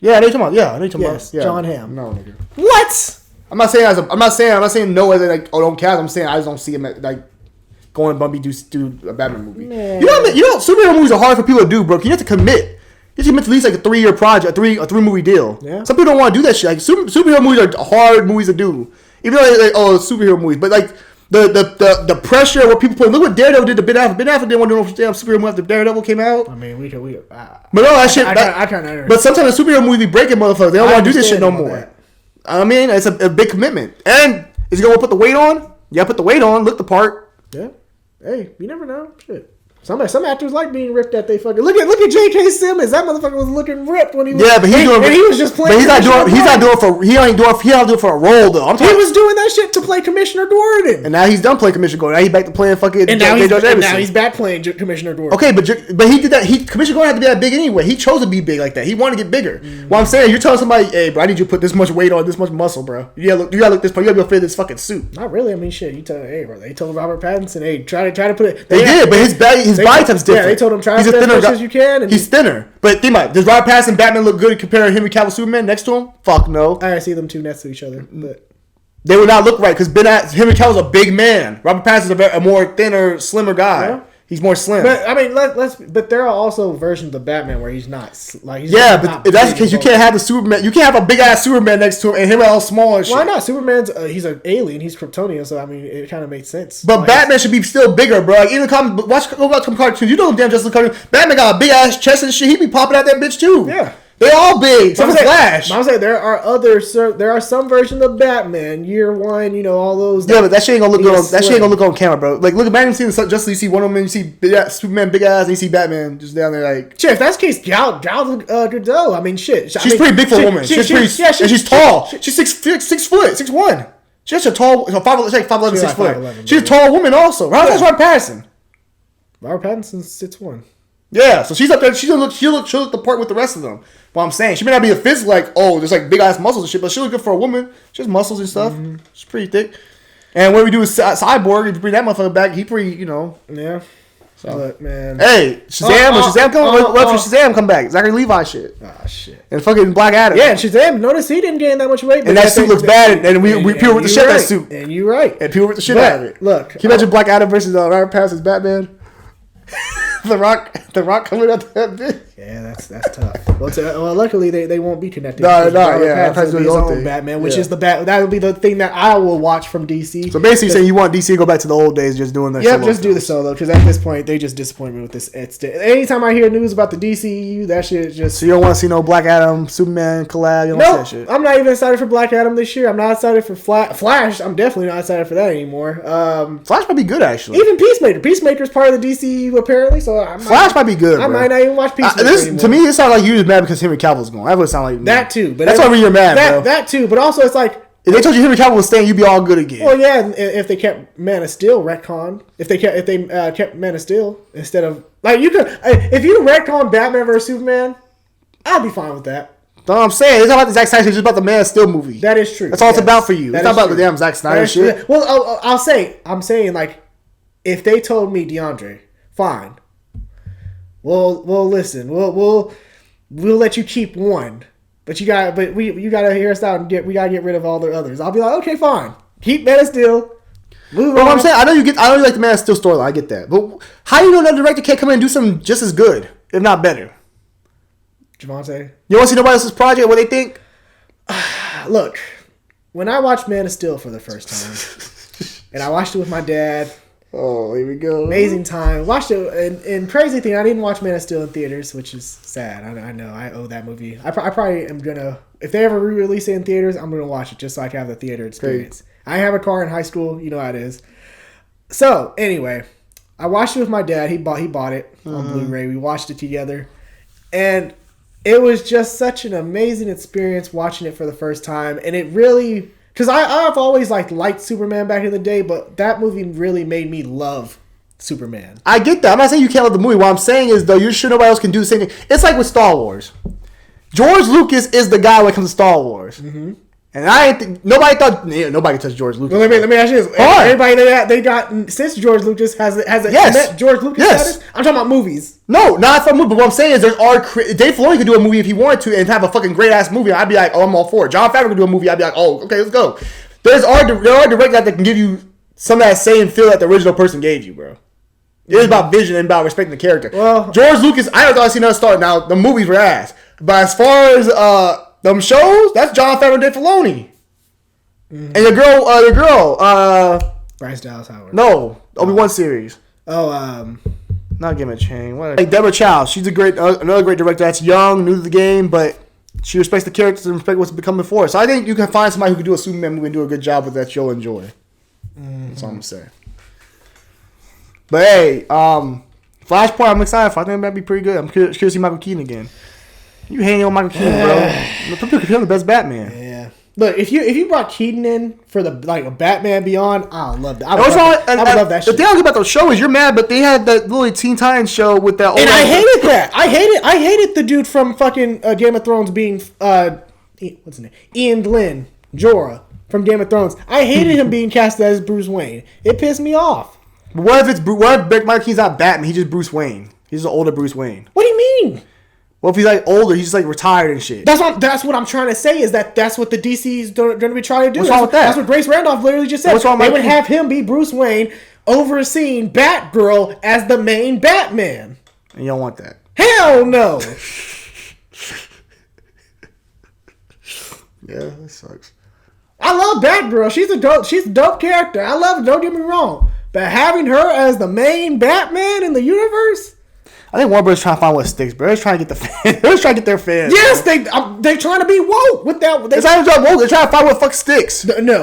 Speaker 2: Yeah, I know you're talking about. Yeah, I know you're talking about. Yeah.
Speaker 1: John Hamm.
Speaker 2: No, nigga.
Speaker 1: What?
Speaker 2: I'm not saying no as in like don't cast. I'm saying I just don't see him like going Bumpy do a Batman movie.
Speaker 1: Man.
Speaker 2: You know, superhero movies are hard for people to do, bro. You have to commit. You commit to at least like a 3-year project, a 3-movie deal. Yeah. Some people don't want to do that shit. Like superhero movies are hard movies to do. Even though superhero movies, but like the pressure what people put. Look what Daredevil did to Ben Affleck. Ben Affleck didn't want to do no damn superhero movie after Daredevil came out.
Speaker 1: I mean,
Speaker 2: but no, that shit. I can't understand. But sometimes the superhero movie be breaking motherfuckers. They don't want to do this shit no more. That. I mean, it's a big commitment. And is he gonna put the weight on? Yeah, put the weight on. Look the part.
Speaker 1: Yeah. Hey, you never know. Shit. Some actors like being ripped at they fucking look at J.K. Simmons. That motherfucker was looking ripped when he was.
Speaker 2: Yeah, but he was
Speaker 1: just playing.
Speaker 2: But he don't do it for a role though.
Speaker 1: He was doing that shit to play Commissioner Gordon.
Speaker 2: And now he's done playing Commissioner Gordon. Now he's back to playing fucking.
Speaker 1: And now he's back playing Commissioner Gordon.
Speaker 2: Okay, but he did that. Commissioner Gordon had to be that big anyway. He chose to be big like that. He wanted to get bigger. Well, I'm saying you're telling somebody, hey, bro, I need you to put this much weight on, this much muscle, bro. You gotta look this part. You gotta be able to fit this fucking suit.
Speaker 1: Not really. I mean, shit. They told Robert Pattinson, hey, try to put it.
Speaker 2: They did, but his body type's different.
Speaker 1: Yeah, they told him try to put as much as you can.
Speaker 2: He's thinner. But think about it. Does Robert Pattinson and Batman look good compared to Henry Cavill Superman next to him? Fuck no.
Speaker 1: I see them two next to each other, but
Speaker 2: they would not look right because Henry Cavill's a big man. Robert Pattinson's a more thinner, slimmer guy. Yeah. He's more slim.
Speaker 1: But I mean, but there are also versions of Batman where he's not like.
Speaker 2: But if that's the case, you can't have the Superman. You can't have a big ass Superman next to him and him all small and shit.
Speaker 1: Why not? Superman's he's an alien. He's Kryptonian, so I mean, it kind of makes sense.
Speaker 2: But like, Batman should be still bigger, bro. Like even go watch some cartoons. You know, damn Justice cartoons. Batman got a big ass chest and shit. He be popping out that bitch too.
Speaker 1: Yeah.
Speaker 2: They all big. So Flash.
Speaker 1: I'm saying there are some versions of Batman. Year One, all those.
Speaker 2: Yeah, but that shit ain't gonna look good. That shit ain't gonna look on camera, bro. Like, look at Batman. Just you see Wonder Woman, you see Superman, big ass, and you see Batman just down there like.
Speaker 1: Shit, if that's the case, Gal Gadot. I mean, shit.
Speaker 2: She's pretty big for a woman. She's tall. She's 6 foot, 6'1". She's a tall, 5'11", 6 foot. She's a tall woman also. How's Robert Pattinson?
Speaker 1: Robert Pattinson's 6'1".
Speaker 2: Yeah, so she's up there. She'll look the part with the rest of them. But I'm saying she may not be a physical like, there's like big ass muscles and shit, but she look good for a woman. She has muscles and stuff. Mm-hmm. She's pretty thick. And what we do is Cyborg. If you bring that motherfucker back, he pretty,
Speaker 1: Yeah. So, look, man.
Speaker 2: Hey, Shazam! When Shazam come back? Zachary Levi shit.
Speaker 1: Ah, shit.
Speaker 2: And fucking Black Adam.
Speaker 1: Yeah, and Shazam. Notice he didn't gain that much weight.
Speaker 2: And that suit looks bad. And we people with the shit out of that suit.
Speaker 1: And you're right.
Speaker 2: And people with the shit out of it.
Speaker 1: Look,
Speaker 2: can you imagine Black Adam versus Robert Pattinson's Batman? The Rock coming out that bitch.
Speaker 1: Yeah, that's tough. Well, luckily they won't be connected.
Speaker 2: No, yeah.
Speaker 1: Pattinson will be his own Batman, which is that will be the thing that I will watch from DC.
Speaker 2: So basically, saying you want DC to go back to the old days, just doing their
Speaker 1: solo. Just do the solo, because at this point they just disappoint me with this. Anytime I hear news about the DCU, that shit just.
Speaker 2: So you don't want to see no Black Adam, Superman collab. You don't see that shit.
Speaker 1: I'm not even excited for Black Adam this year. I'm not excited for Flash. I'm definitely not excited for that anymore.
Speaker 2: Flash might be good actually.
Speaker 1: Even Peacemaker. Peacemaker's part of the DCU apparently. So
Speaker 2: Flash might be good.
Speaker 1: I might not even watch Peacemaker anymore.
Speaker 2: To me, it sounds like you was mad because Henry Cavill's gone. That would sound like
Speaker 1: that too. But
Speaker 2: that's why you're mad, bro.
Speaker 1: That too. But also, it's like
Speaker 2: if they told you Henry Cavill was staying, you'd be all good again.
Speaker 1: Well, yeah. If they kept Man of Steel retcon, if they kept Man of Steel instead of like you could if you retcon Batman vs Superman, I'll be fine with that.
Speaker 2: That's what I'm saying. It's not about the Zack Snyder. It's just about the Man of Steel movie.
Speaker 1: That is true.
Speaker 2: That's all it's about for you. It's not about the damn Zack Snyder shit.
Speaker 1: Well, I'm saying like if they told me DeAndre, fine. Well, listen. We'll let you keep one, but you gotta hear us out and we gotta get rid of all the others. I'll be like, okay, fine. Keep Man of Steel. Move on.
Speaker 2: I'm saying I know you like the Man of Steel storyline. I get that, but how you know that director can't come in and do something just as good, if not better?
Speaker 1: Javante,
Speaker 2: you want to see nobody else's project? What they think?
Speaker 1: Look, when I watched Man of Steel for the first time, and I watched it with my dad.
Speaker 2: Oh, here we go.
Speaker 1: Amazing time. Watched it, and crazy thing, I didn't watch Man of Steel in theaters, which is sad. I know. I owe that movie. I probably am gonna, if they ever re-release it in theaters, I'm gonna watch it just so I can have the theater experience. Great. I have a car in high school. You know how it is. So anyway, I watched it with my dad. He bought it on Blu-ray. We watched it together, and it was just such an amazing experience watching it for the first time, and it really. Because I've always liked Superman back in the day, but that movie really made me love Superman. I get that. I'm not saying you can't love the movie. What I'm saying is, though, you're sure nobody else can do the same thing. It's like with Star Wars. George Lucas is the guy when it comes to Star Wars. Mm-hmm. And nobody thought nobody could touch George Lucas. Well, let me ask you this: everybody that they got since George Lucas has met George Lucas status. I'm talking about movies.
Speaker 2: No, not for movies. But what I'm saying is, Dave Filoni could do a movie if he wanted to and have a fucking great ass movie. I'd be like, I'm all for it. Jon Favreau could do a movie. I'd be like, okay, let's go. There are directors that can give you some of that same feel that the original person gave you, bro. It is about vision and about respecting the character. Well, George Lucas, I never thought I'd seen another star. Now the movies were ass, but as far as them shows, that's Jon Favreau and Dave Filoni. Mm-hmm. And your girl,
Speaker 1: Bryce Dallas Howard.
Speaker 2: No, Obi-Wan series. Not Game of Chain. Like Deborah Chow, she's another great director that's young, new to the game, but she respects the characters and respects what's become before. So I think you can find somebody who can do a Superman movie and do a good job with that you'll enjoy. Mm-hmm. That's all I'm saying. But hey, Flashpoint, I'm excited for. I think it might be pretty good. I'm curious to see Michael Keaton again. You hanging on Michael Keaton, bro. People consider him the best Batman.
Speaker 1: Yeah. Look, if you brought Keaton in for a Batman Beyond, I'll love that. I would love that shit.
Speaker 2: The thing I like about the show is you're mad, but they had that little Teen Titans show with that.
Speaker 1: And I hated that. I hated the dude from fucking Game of Thrones being what's his name? Ian Glenn, Jorah from Game of Thrones. I hated him being cast as Bruce Wayne. It pissed me off.
Speaker 2: But what if Michael Keaton's not Batman? He's just Bruce Wayne. He's an older Bruce Wayne.
Speaker 1: What do you mean?
Speaker 2: Well, if he's older, he's just retired and shit.
Speaker 1: That's what I'm trying to say is that's what the DC is going to be trying to do.
Speaker 2: What's wrong with that?
Speaker 1: That's what Grace Randolph literally just said. They would have him be Bruce Wayne overseeing Batgirl as the main Batman.
Speaker 2: And you don't want that.
Speaker 1: Hell no.
Speaker 2: Yeah, that sucks.
Speaker 1: I love Batgirl. She's a dope character. I love her. Don't get me wrong. But having her as the main Batman in the universe.
Speaker 2: I think Warner Bros. Trying to find what sticks, bro. They're trying to get the fans. They're trying to get their fans.
Speaker 1: Yes, they're trying to be woke with that.
Speaker 2: It's not even woke. They're trying to find what fuck sticks.
Speaker 1: No.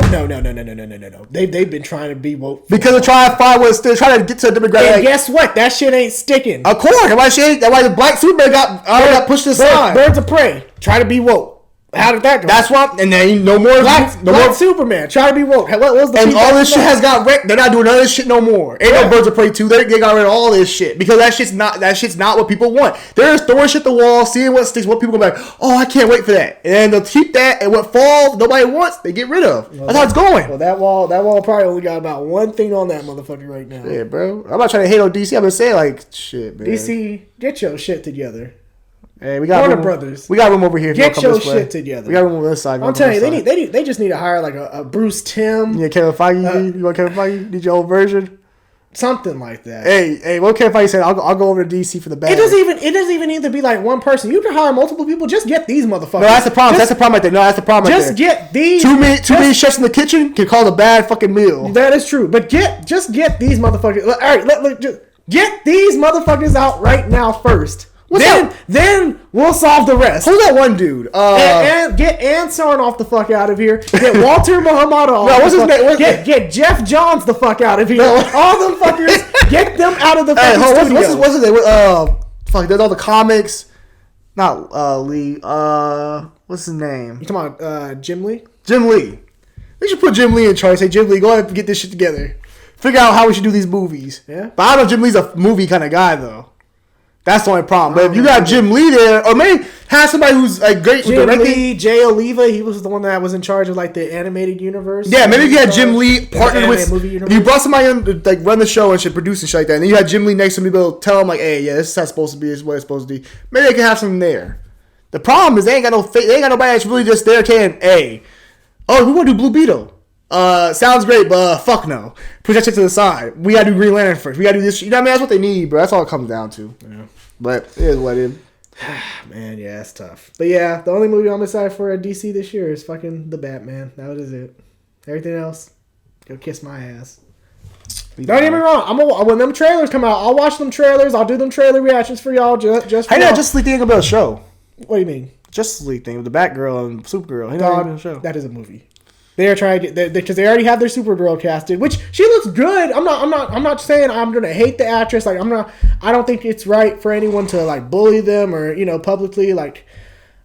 Speaker 1: They've been trying to be woke
Speaker 2: because they're trying to find what sticks. Trying to get to a demographic.
Speaker 1: And guess what? That shit ain't sticking.
Speaker 2: Of course, that's why the black Superman got pushed aside.
Speaker 1: Birds of Prey. Try to be woke. How did that go?
Speaker 2: That's why, and then no more
Speaker 1: black Superman. Try to be woke. What was the
Speaker 2: and all this shit has got wrecked. They're not doing none of this shit no more. Ain't no Birds of Prey 2. They got rid of all this shit because that shit's not what people want. They're just throwing shit at the wall, seeing what sticks. What people gonna be like, oh, I can't wait for that, and they'll keep that. And what falls, nobody wants, they get rid of. That's how it's going.
Speaker 1: Well, that wall probably only got about one thing on that motherfucker right now.
Speaker 2: Yeah, bro. I'm not trying to hate on DC. I'm just saying, like, shit, man.
Speaker 1: DC, get your shit together.
Speaker 2: Hey, we got
Speaker 1: Warner Brothers.
Speaker 2: We got room over here.
Speaker 1: Get your shit together.
Speaker 2: We got room on this side.
Speaker 1: I'm telling you, they just need to hire like a Bruce Timm.
Speaker 2: Yeah, Kevin Feige. You want Kevin Feige? Need your own version?
Speaker 1: Something like that.
Speaker 2: Hey, what Kevin Feige said? I'll go over to DC for the bad.
Speaker 1: It doesn't even need to be like one person. You can hire multiple people. Just get these motherfuckers. No,
Speaker 2: that's the problem. That's the problem right there. No, that's the problem right there.
Speaker 1: Just get these.
Speaker 2: Too many chefs in the kitchen can cause a bad fucking meal.
Speaker 1: That is true. But just get these motherfuckers. All right, just get these motherfuckers out right now first. Then we'll solve the rest.
Speaker 2: Who's that one dude?
Speaker 1: And get Ansarn off the fuck out of here. Get Walter Muhammad off.
Speaker 2: No, what's his name?
Speaker 1: Get Jeff Johns the fuck out of here. No. All them fuckers, get them out of the fucking studio.
Speaker 2: What's his name? Fuck, there's all the comics. Not Lee. What's his name?
Speaker 1: You talking about Jim Lee?
Speaker 2: Jim Lee. We should put Jim Lee in charge. Say, Jim Lee, go ahead and get this shit together. Figure out how we should do these movies.
Speaker 1: Yeah.
Speaker 2: But I don't know Jim Lee's a movie kind of guy though. That's the only problem. But if you got Jim Lee there, or maybe have somebody who's like great with directing.
Speaker 1: Lee, Jay Oliva, he was the one that was in charge of like the animated universe.
Speaker 2: Yeah, maybe if you had Jim Lee partnered with, if you brought somebody in to like run the show and shit, produce and shit like that, and then you had Jim Lee next to me, to tell him like, hey, yeah, this is how it's supposed to be, this is what it's supposed to be. Maybe they could have something there. The problem is they ain't got nobody that's really just there saying, hey, oh, we want to do Blue Beetle. Sounds great, but fuck no. Push that shit to the side. We gotta do Green Lantern first. We gotta do this shit. You know what I mean? That's what they need, bro. That's all it comes down to.
Speaker 1: Yeah.
Speaker 2: But it is what it is.
Speaker 1: Man, yeah, it's tough. But yeah, the only movie I'm excited for at DC this year is fucking The Batman. That was it. Everything else, go kiss my ass. Don't get me wrong. When them trailers come out, I'll watch them trailers. I'll do them trailer reactions for y'all. Just for y'all.
Speaker 2: Just League thing about a show.
Speaker 1: What do you mean?
Speaker 2: Just League thing with the Batgirl and Supergirl. Dog,
Speaker 1: show. That is a movie. They are trying to get because they already have their Supergirl casted, which she looks good. I'm not saying I'm gonna hate the actress. Like I don't think it's right for anyone to like bully them or publicly like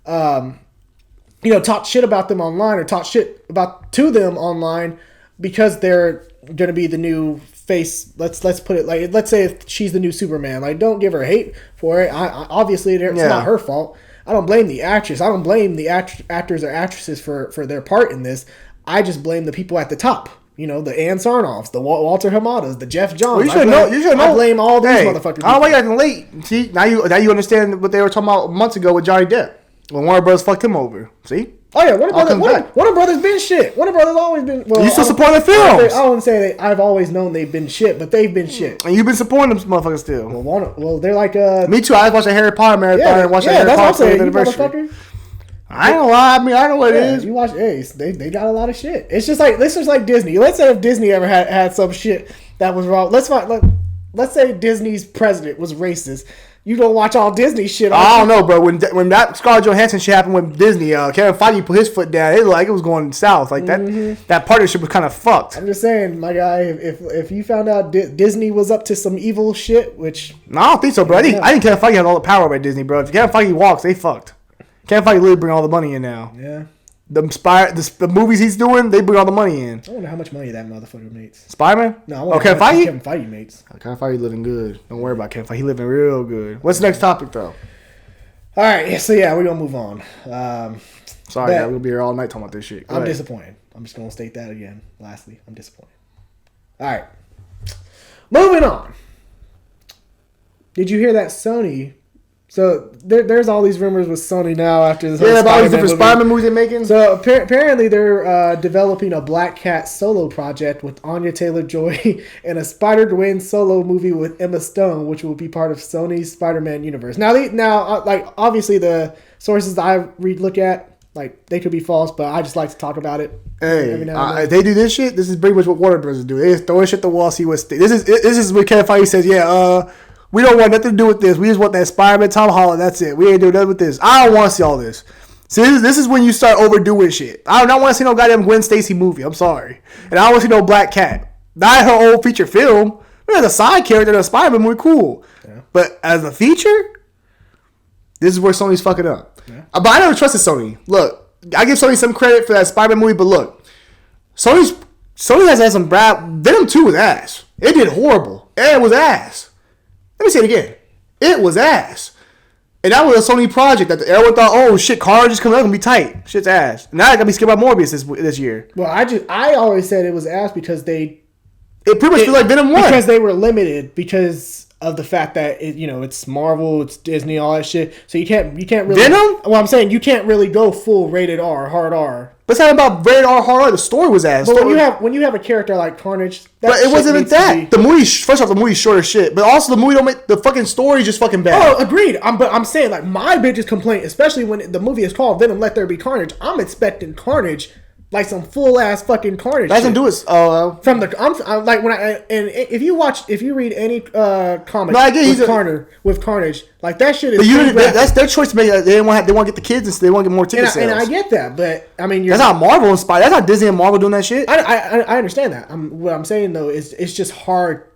Speaker 1: talk shit about them online or talk shit to them online because they're gonna be the new face. Let's put it like, let's say if she's the new Superman. Like, don't give her hate for it. Obviously it's not her fault. I don't blame the actress. I don't blame the actors or actresses for their part in this. I just blame the people at the top. The Ann Sarnoffs, the Walter Hamadas, the Jeff Johns.
Speaker 2: Well, you should know.
Speaker 1: I blame all these motherfuckers.
Speaker 2: I don't know why you're acting late. See, now you understand what they were talking about months ago with Johnny Depp when Warner Bros. Fucked him over. See?
Speaker 1: Oh yeah, Warner Brothers been shit. Warner Brothers always been. Well,
Speaker 2: you still supporting the films?
Speaker 1: I wouldn't say I've always known they've been shit, but they've been shit.
Speaker 2: And you've been supporting them motherfuckers still.
Speaker 1: Well, they're like
Speaker 2: Me too. I watched a Harry Potter marathon and watched a Harry Potter anniversary. I ain't gonna lie. I mean, I know what it is.
Speaker 1: You watch Ace. They got a lot of shit. It's just like Disney. Let's say if Disney ever had some shit that was wrong. Let's say Disney's president was racist. You don't watch all Disney shit.
Speaker 2: I don't know, bro. When that Scarlett Johansson shit happened with Disney, Kevin Feige put his foot down. It looked like it was going south. Like that partnership was kind of fucked.
Speaker 1: I'm just saying, my guy. If you found out Disney was up to some evil shit, which
Speaker 2: no, I don't think so, bro. I think Kevin Feige had all the power by Disney, bro. If Kevin Feige walks, they fucked. Kevin Feige literally bring all the money in now.
Speaker 1: Yeah.
Speaker 2: The movies he's doing, they bring all the money in.
Speaker 1: I wonder how much money that motherfucker makes.
Speaker 2: Spider-Man?
Speaker 1: No, I wonder how much Kevin Feige makes.
Speaker 2: Kevin Feige living good. Don't worry about Kevin Feige. He living real good. What's the next topic, though?
Speaker 1: All right, so yeah, we're going to move on.
Speaker 2: Sorry, we're going to be here all night talking about this shit.
Speaker 1: I'm disappointed. I'm just going to state that again. Lastly, I'm disappointed. All right. Moving on. Did you hear that Sony... So there's all these rumors with Sony now after this whole
Speaker 2: about these different Spider-Man movies they're making.
Speaker 1: So apparently they're developing a Black Cat solo project with Anya Taylor-Joy and a Spider-Gwen solo movie with Emma Stone, which will be part of Sony's Spider-Man universe. Now, like obviously the sources that I look at, like they could be false, but I just like to talk about it.
Speaker 2: Hey, if they do this shit, this is pretty much what Warner Bros. do. They just throw shit at the wall, see what sticks. This is what Kevin Feige says. Yeah, We don't want nothing to do with this. We just want that Spider-Man Tom Holland. That's it. We ain't doing nothing with this. I don't want to see all this. See, this is when you start overdoing shit. I don't want to see no goddamn Gwen Stacy movie. I'm sorry. And I don't want to see no Black Cat. Not her old feature film. As a side character in a Spider-Man movie, cool. Yeah. But as a feature, this is where Sony's fucking up. Yeah. But I never trusted Sony. Look, I give Sony some credit for that Spider-Man movie, but look, Sony has had some bad. Venom 2 was ass. It did horrible. And it was ass. Let me say it again. It was ass. And that was a Sony project that everyone thought, oh shit, Carnage is coming out, gonna be tight. Shit's ass. Now I gotta be scared about Morbius this year.
Speaker 1: Well, I always said it was ass because it
Speaker 2: pretty much feels like Venom 1.
Speaker 1: Because they were limited because of the fact that it's Marvel, it's Disney, all that shit. So you can't really
Speaker 2: Venom?
Speaker 1: Well, I'm saying you can't really go full rated R, hard R.
Speaker 2: But it's not about rated R, hard R. The story was ass.
Speaker 1: But when you have a character like Carnage,
Speaker 2: but it wasn't even that. The movie, first off, the movie's short as shit. But also the movie don't make the fucking story just fucking bad.
Speaker 1: Oh, agreed. But I'm saying like my biggest complaint, especially when the movie is called Venom: Let There Be Carnage, I'm expecting Carnage. Like some full ass fucking Carnage.
Speaker 2: That doesn't do it.
Speaker 1: From the I'm like if you read any comic with Carnage, like that shit is.
Speaker 2: But that's their choice to make. They want to get the kids and they want to get more ticket sales.
Speaker 1: And I get that, but I mean,
Speaker 2: that's not Marvel inspired. That's not Disney and Marvel doing that shit.
Speaker 1: I understand that. What I'm saying though is it's just hard.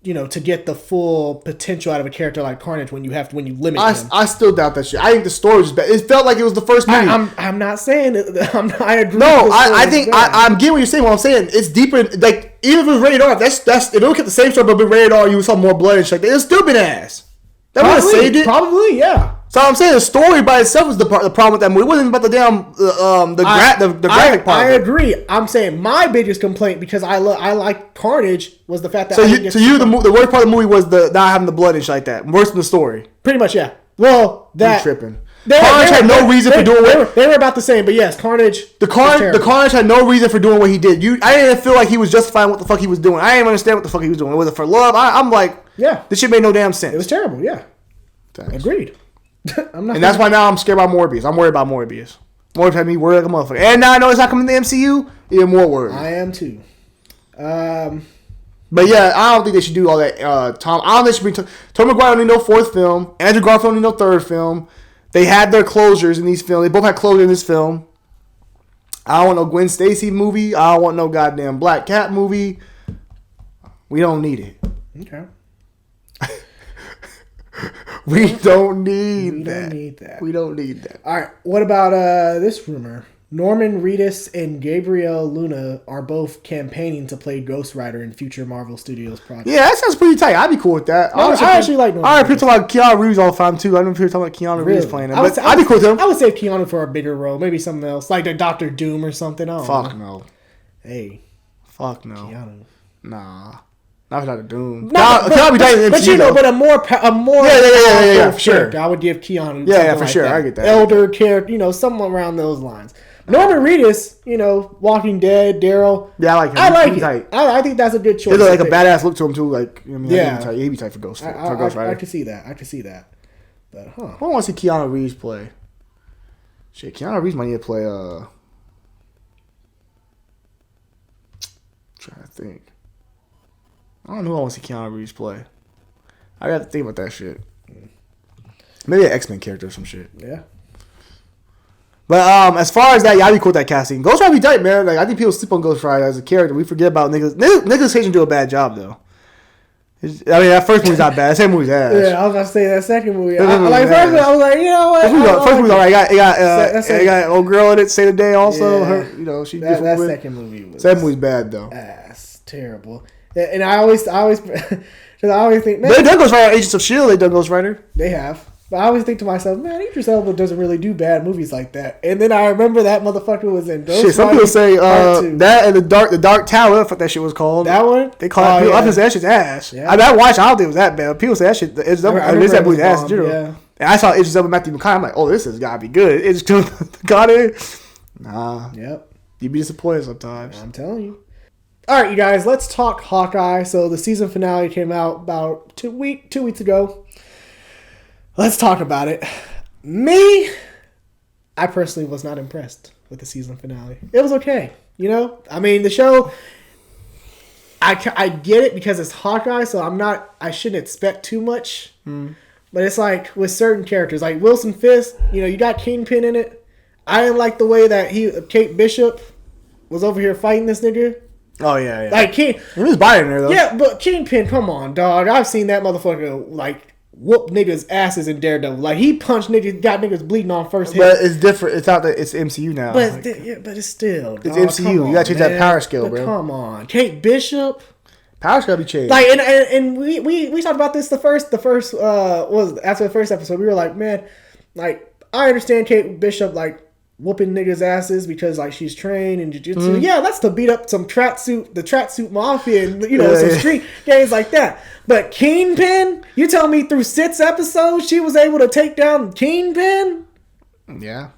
Speaker 1: To get the full potential out of a character like Carnage when you limit him.
Speaker 2: I still doubt that shit. I think the story was bad. It felt like it was the first movie.
Speaker 1: I'm not saying that. I agree.
Speaker 2: No, I think I'm getting what you're saying. What I'm saying, it's deeper. Like even if it was rated R, that's if it look at the same story but been rated R, you saw more blood and shit. It's still been ass. That would have saved it.
Speaker 1: Probably, yeah.
Speaker 2: So I'm saying the story by itself was the problem with that movie. It wasn't about the damn the graphic part.
Speaker 1: I agree. I'm saying my biggest complaint because I like Carnage was the fact that
Speaker 2: the worst part of the movie was the not having the blood and shit like that. Worse than the story.
Speaker 1: Pretty much, yeah. Well, that
Speaker 2: tripping. Carnage had no reason for doing what
Speaker 1: they were about the same, but yes, Carnage.
Speaker 2: The Carnage had no reason for doing what he did. I didn't feel like he was justifying what the fuck he was doing. I didn't understand what the fuck he was doing. Was it for love? I'm like,
Speaker 1: yeah,
Speaker 2: this shit made no damn sense.
Speaker 1: It was terrible. Yeah,
Speaker 2: thanks.
Speaker 1: Agreed.
Speaker 2: That's why now I'm scared about Morbius. I'm worried about Morbius. Morbius had me worried like a motherfucker. And now I know it's not coming to the MCU. Even more worried.
Speaker 1: I am too.
Speaker 2: But yeah, I don't think they should do all that. I don't think they should bring Tobey Maguire don't need no fourth film. Andrew Garfield don't need no third film. They had their closures in these films. They both had closure in this film. I don't want no Gwen Stacy movie. I don't want no goddamn Black Cat movie. We don't need it.
Speaker 1: Okay.
Speaker 2: We don't need
Speaker 1: that.
Speaker 2: We don't need that.
Speaker 1: All right. What about this rumor? Norman Reedus and Gabrielle Luna are both campaigning to play Ghost Rider in future Marvel Studios projects.
Speaker 2: Yeah, that sounds pretty tight. I'd be cool with that.
Speaker 1: I actually like Norman.
Speaker 2: I heard people talk about Keanu Reeves all the time too. I know people talking about Keanu Reeves playing it. But I'd be cool with him.
Speaker 1: I would save Keanu for a bigger role, maybe something else, like the Doctor Doom or something.
Speaker 2: Fuck no.
Speaker 1: Hey.
Speaker 2: Fuck no.
Speaker 1: Keanu.
Speaker 2: Nah. Not Doctor Doom. Keanu be tight in the MCU,
Speaker 1: but a more
Speaker 2: for sure.
Speaker 1: I would give Keanu.
Speaker 2: Yeah, for sure. I get that.
Speaker 1: Elder character, something around those lines. Norman Reedus, Walking Dead, Daryl.
Speaker 2: Yeah, I like him.
Speaker 1: I like it. I think that's a good choice.
Speaker 2: There's like a badass look to him too. Like,
Speaker 1: yeah,
Speaker 2: he'd be tight for Ghost Rider.
Speaker 1: I could see that. But
Speaker 2: I want to see Keanu Reeves play. Shit, Keanu Reeves might need to play. Trying to think. I don't know who I want to see Keanu Reeves play. I got to think about that shit. Maybe an X-Men character or some shit.
Speaker 1: Yeah.
Speaker 2: But as far as that, yeah, I'd be cool with that casting. Ghost Rider be tight, man. Like I think people sleep on Ghost Rider as a character. We forget about Nicolas Cage do a bad job though. That first movie's not bad. That second movie's ass.
Speaker 1: Yeah, I was about to say that second movie. First movie, I was like, you know what?
Speaker 2: First movie's alright. It got old girl in it. Say the Day also.
Speaker 1: Yeah.
Speaker 2: Her, she
Speaker 1: that second movie was.
Speaker 2: Second movie's bad though.
Speaker 1: Ass terrible. And I always think, man,
Speaker 2: they done Ghost Rider, Agents of S.H.I.E.L.D. They done Ghost Rider.
Speaker 1: They have. But I always think to myself, man, Idris Elba doesn't really do bad movies like that. And then I remember that motherfucker was in Ghost Rider.
Speaker 2: Some people say that and the Dark Tower, what that shit was called.
Speaker 1: That one?
Speaker 2: They call it. People that shit's ass. Yeah. I watched. I don't think it was that bad. People say that shit. That movie's ass in general. Yeah. And I saw Idris Elba, Matthew McConaughey. I'm like, oh, this has got to be good. It's just got it. Nah.
Speaker 1: Yep.
Speaker 2: You'd be disappointed sometimes.
Speaker 1: I'm telling you. All right, you guys, let's talk Hawkeye. So the season finale came out about 2 weeks ago. Let's talk about it. I personally was not impressed with the season finale. It was okay. I mean, the show, I get it because it's Hawkeye, so I shouldn't expect too much. But it's like with certain characters, like Wilson Fisk, you got Kingpin in it. I didn't like the way that Kate Bishop was over here fighting this nigga.
Speaker 2: Oh yeah.
Speaker 1: Like
Speaker 2: he was biting there though.
Speaker 1: Yeah, but Kingpin, come on, dog. I've seen that motherfucker like whoop niggas' asses in Daredevil. Like he punched niggas, got niggas bleeding on first hit.
Speaker 2: But it's different. It's out there. It's MCU now.
Speaker 1: But but it's still. Dog,
Speaker 2: it's MCU. You gotta change that power scale, bro.
Speaker 1: Come on, Kate Bishop.
Speaker 2: Power scale be changed.
Speaker 1: Like and we talked about this after the first episode. We were like, man, like I understand Kate Bishop like whooping niggas' asses because like she's trained in jiu-jitsu. Yeah, that's to beat up the tracksuit mafia and some street games like that. But Kingpin, you tell me through 6 episodes she was able to take down Kingpin?
Speaker 2: Yeah.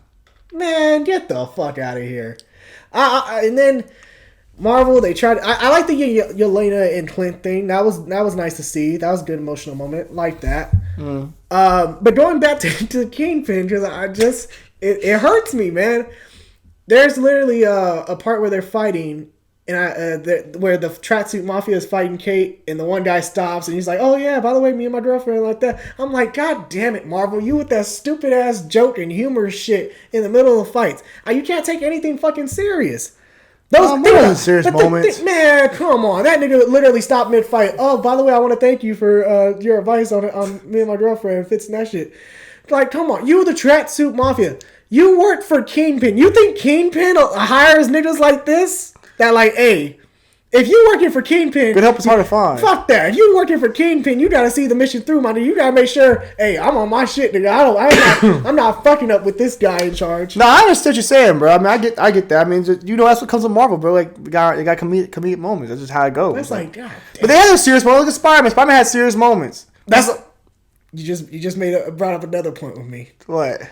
Speaker 1: Man, get the fuck out of here. And then Marvel, they tried. I like the Yelena and Clint thing. That was nice to see. That was a good emotional moment. Like that. But going back to Kingpin, because it hurts me, man. There's literally a part where they're fighting, and where the tracksuit mafia is fighting Kate, and the one guy stops, and he's like, "Oh yeah, by the way, me and my girlfriend," like that. I'm like, God damn it, Marvel, you with that stupid ass joke and humor shit in the middle of the fights. You can't take anything fucking serious. Those
Speaker 2: serious moments.
Speaker 1: Man, come on. That nigga literally stopped mid-fight. Oh, by the way, I want to thank you for your advice on me and my girlfriend fixing that shit. Like, come on. You the tracksuit mafia. You work for Kingpin. You think Kingpin hires niggas like this? That like, hey, if you working for Kingpin...
Speaker 2: Good help is hard to find.
Speaker 1: Fuck that. If you working for Kingpin, you got to see the mission through, my nigga. You got to make sure, hey, I'm on my shit, nigga. I'm not fucking up with this guy in charge.
Speaker 2: No, I understand what you're saying, bro. I mean, I get that. I mean, that's what comes with Marvel, bro. Like, they got comedic moments. That's just how it goes.
Speaker 1: That's like, God damn.
Speaker 2: But they had a serious moment. Look at Spider-Man. Spider-Man had serious moments.
Speaker 1: You just brought up another point with me.
Speaker 2: What?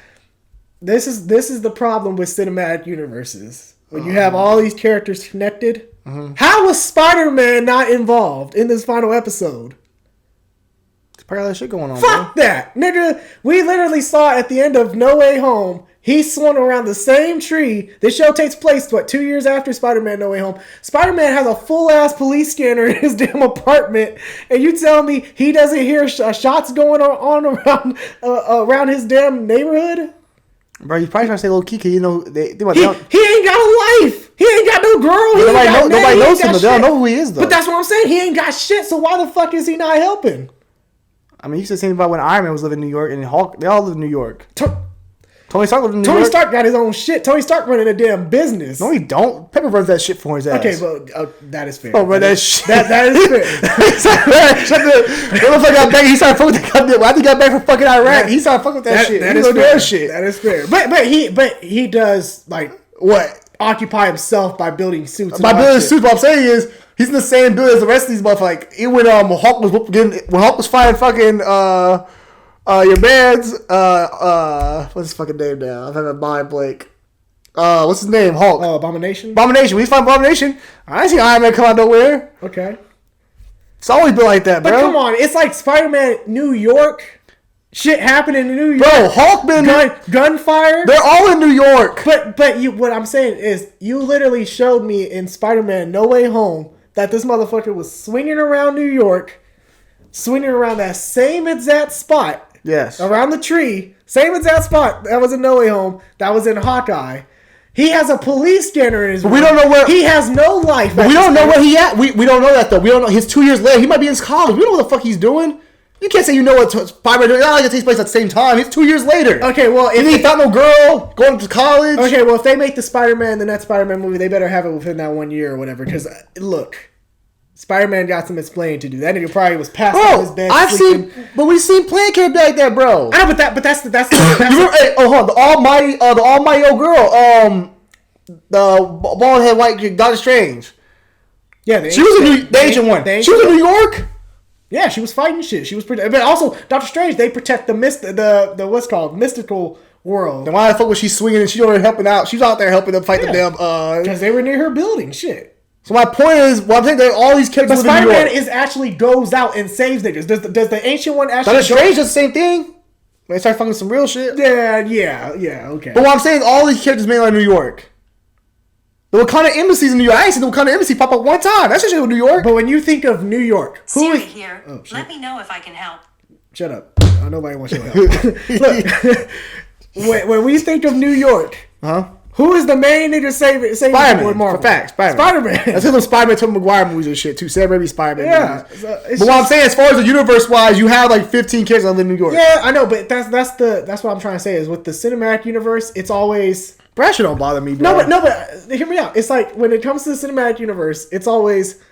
Speaker 1: This is the problem with cinematic universes. When you have all these characters connected, how was Spider-Man not involved in this final episode?
Speaker 2: There's probably a lot of shit going on.
Speaker 1: Fuck that, nigga. We literally saw at the end of No Way Home, he swung around the same tree. This show takes place 2 years after Spider-Man No Way Home. Spider-Man has a full ass police scanner in his damn apartment, and you tell me he doesn't hear shots going on around his damn neighborhood?
Speaker 2: Bro, you probably trying to say low key, cause
Speaker 1: he ain't got a life. He ain't got no girl.
Speaker 2: Nobody knows him. They don't know who he is though.
Speaker 1: But that's what I'm saying. He ain't got shit. So why the fuck is he not helping?
Speaker 2: I mean, you said the same about when Iron Man was living in New York and Hulk. They all live in New York. Tony Stark lived in New York.
Speaker 1: Tony Stark got his own shit. Tony Stark running a damn business.
Speaker 2: No, he don't. Pepper runs that shit for his ass.
Speaker 1: Okay, well, that is fair.
Speaker 2: Oh, run that shit.
Speaker 1: That is fair.
Speaker 2: Motherfucker got back. He started fucking with that goddamn. I think he got back from fucking Iraq. He started fucking with that shit.
Speaker 1: That is fair. Shit. That is fair. But he does like what? Occupy himself by building suits.
Speaker 2: By building suits, what I'm saying is he's in the same build as the rest of these motherfuckers. Like even when Hulk was fighting fucking your man's what's his fucking name now? I'm having a mind blank. What's his name? Hulk.
Speaker 1: Abomination.
Speaker 2: When he's fighting Abomination, I ain't seen Iron Man come out nowhere.
Speaker 1: Okay.
Speaker 2: It's always been like that, bro.
Speaker 1: But come on, it's like Spider-Man New York. Shit happening in New York.
Speaker 2: Bro, Hulk been
Speaker 1: gunfire.
Speaker 2: They're all in New York.
Speaker 1: But what I'm saying is you literally showed me in Spider-Man No Way Home that this motherfucker was swinging around New York, swinging around that same exact spot.
Speaker 2: Yes.
Speaker 1: Around the tree. Same exact spot that was in No Way Home. That was in Hawkeye. He has a police scanner in his room.
Speaker 2: We don't know where...
Speaker 1: He has no life.
Speaker 2: But we don't know where he at. We don't know that, though. We don't know. He's 2 years later. He might be in college. We don't know what the fuck he's doing. You can't say you know what Spider-Man doing. It takes place at the same time. It's 2 years later.
Speaker 1: Okay, well...
Speaker 2: If he found no girl going to college...
Speaker 1: Okay, well, if they make the next Spider-Man movie, they better have it within that 1 year or whatever. Because, look... Spider-Man got some explaining to do. That nigga probably was passed on his bed.
Speaker 2: We've seen playing character like that, bro.
Speaker 1: I know, but that's the
Speaker 2: hey, hold on, the almighty old girl, the bald head white Doctor Strange.
Speaker 1: Yeah,
Speaker 2: she was in the Asian one. She was in New York.
Speaker 1: Yeah, she was fighting shit. She was, but also Doctor Strange. They protect the what's called mystical world.
Speaker 2: Then why the fuck was she swinging and she already helping out? She's out there helping them fight the damn.
Speaker 1: Because they were near her building. Shit.
Speaker 2: So my point is, I'm saying that all these characters.
Speaker 1: But Spider-Man actually goes out and saves niggas. Does the ancient one actually?
Speaker 2: Doctor Strange does the same thing. When they start fucking some real shit.
Speaker 1: Yeah, okay.
Speaker 2: But what I'm saying is, all these characters mainly in New York. The Wakanda Embassy's in New York. I ain't seen the Wakanda Embassy pop up one time. That's just in New York.
Speaker 1: But when you think of New York, who
Speaker 3: Siri
Speaker 1: is
Speaker 3: here. Let me know if I can help.
Speaker 1: Shut up. Nobody wants your help. Look, when we think of New York, who is the main nigga saving people in Marvel?
Speaker 2: For facts,
Speaker 1: Spider-Man.
Speaker 2: That's his Spider-Man, Tobey Maguire movies and shit too. Sam Raimi Spider-Man movies.
Speaker 1: So
Speaker 2: but what I'm saying, as far as the universe-wise, you have like 15 characters that live in New York.
Speaker 1: Yeah, I know, but that's what I'm trying to say is with the cinematic universe, it's always...
Speaker 2: That shit don't bother me, bro.
Speaker 1: No, but hear me out. It's like when it comes to the cinematic universe, it's always...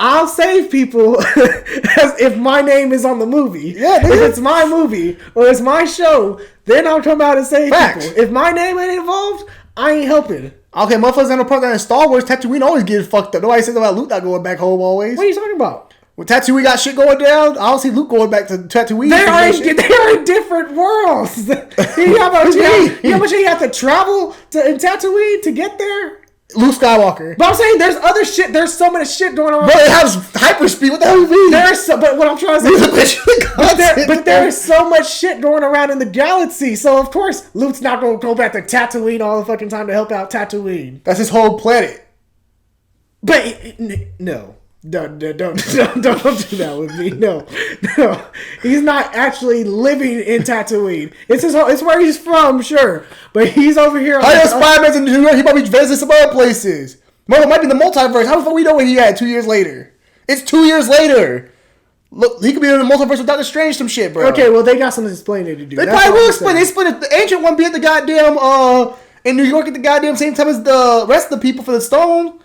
Speaker 1: I'll save people as if my name is on the movie.
Speaker 2: Yeah,
Speaker 1: if it's my movie or it's my show, then I'll come out and save people. If my name ain't involved, I ain't helping.
Speaker 2: Okay, motherfuckers ain't no part that in Star Wars. Tatooine always getting fucked up. Nobody says about Luke not going back home always.
Speaker 1: What are you talking about?
Speaker 2: When Tatooine got shit going down, I don't see Luke going back to Tatooine.
Speaker 1: They are in different worlds. How much you have to travel in Tatooine to get there?
Speaker 2: Luke Skywalker.
Speaker 1: But I'm saying there's other shit. There's so much shit going on.
Speaker 2: Bro, it has hyperspeed. What the hell you mean?
Speaker 1: But what I'm trying to say but there's so much shit going around in the galaxy. So of course Luke's not going to go back to Tatooine all the fucking time to help out Tatooine.
Speaker 2: That's his whole planet.
Speaker 1: But no. Don't do that with me. No. He's not actually living in Tatooine. It's where he's from, sure, but he's over here.
Speaker 2: I know Spider-Man's in New York. He might be visiting some other places. Well, it might be the multiverse. How the fuck we know what he had 2 years later? It's 2 years later. Look, he could be in the multiverse with Doctor Strange, some shit, bro.
Speaker 1: Okay, well they got something explaining to do.
Speaker 2: They probably will explain. They split it. The ancient one be at the goddamn in New York at the goddamn same time as the rest of the people for the stone.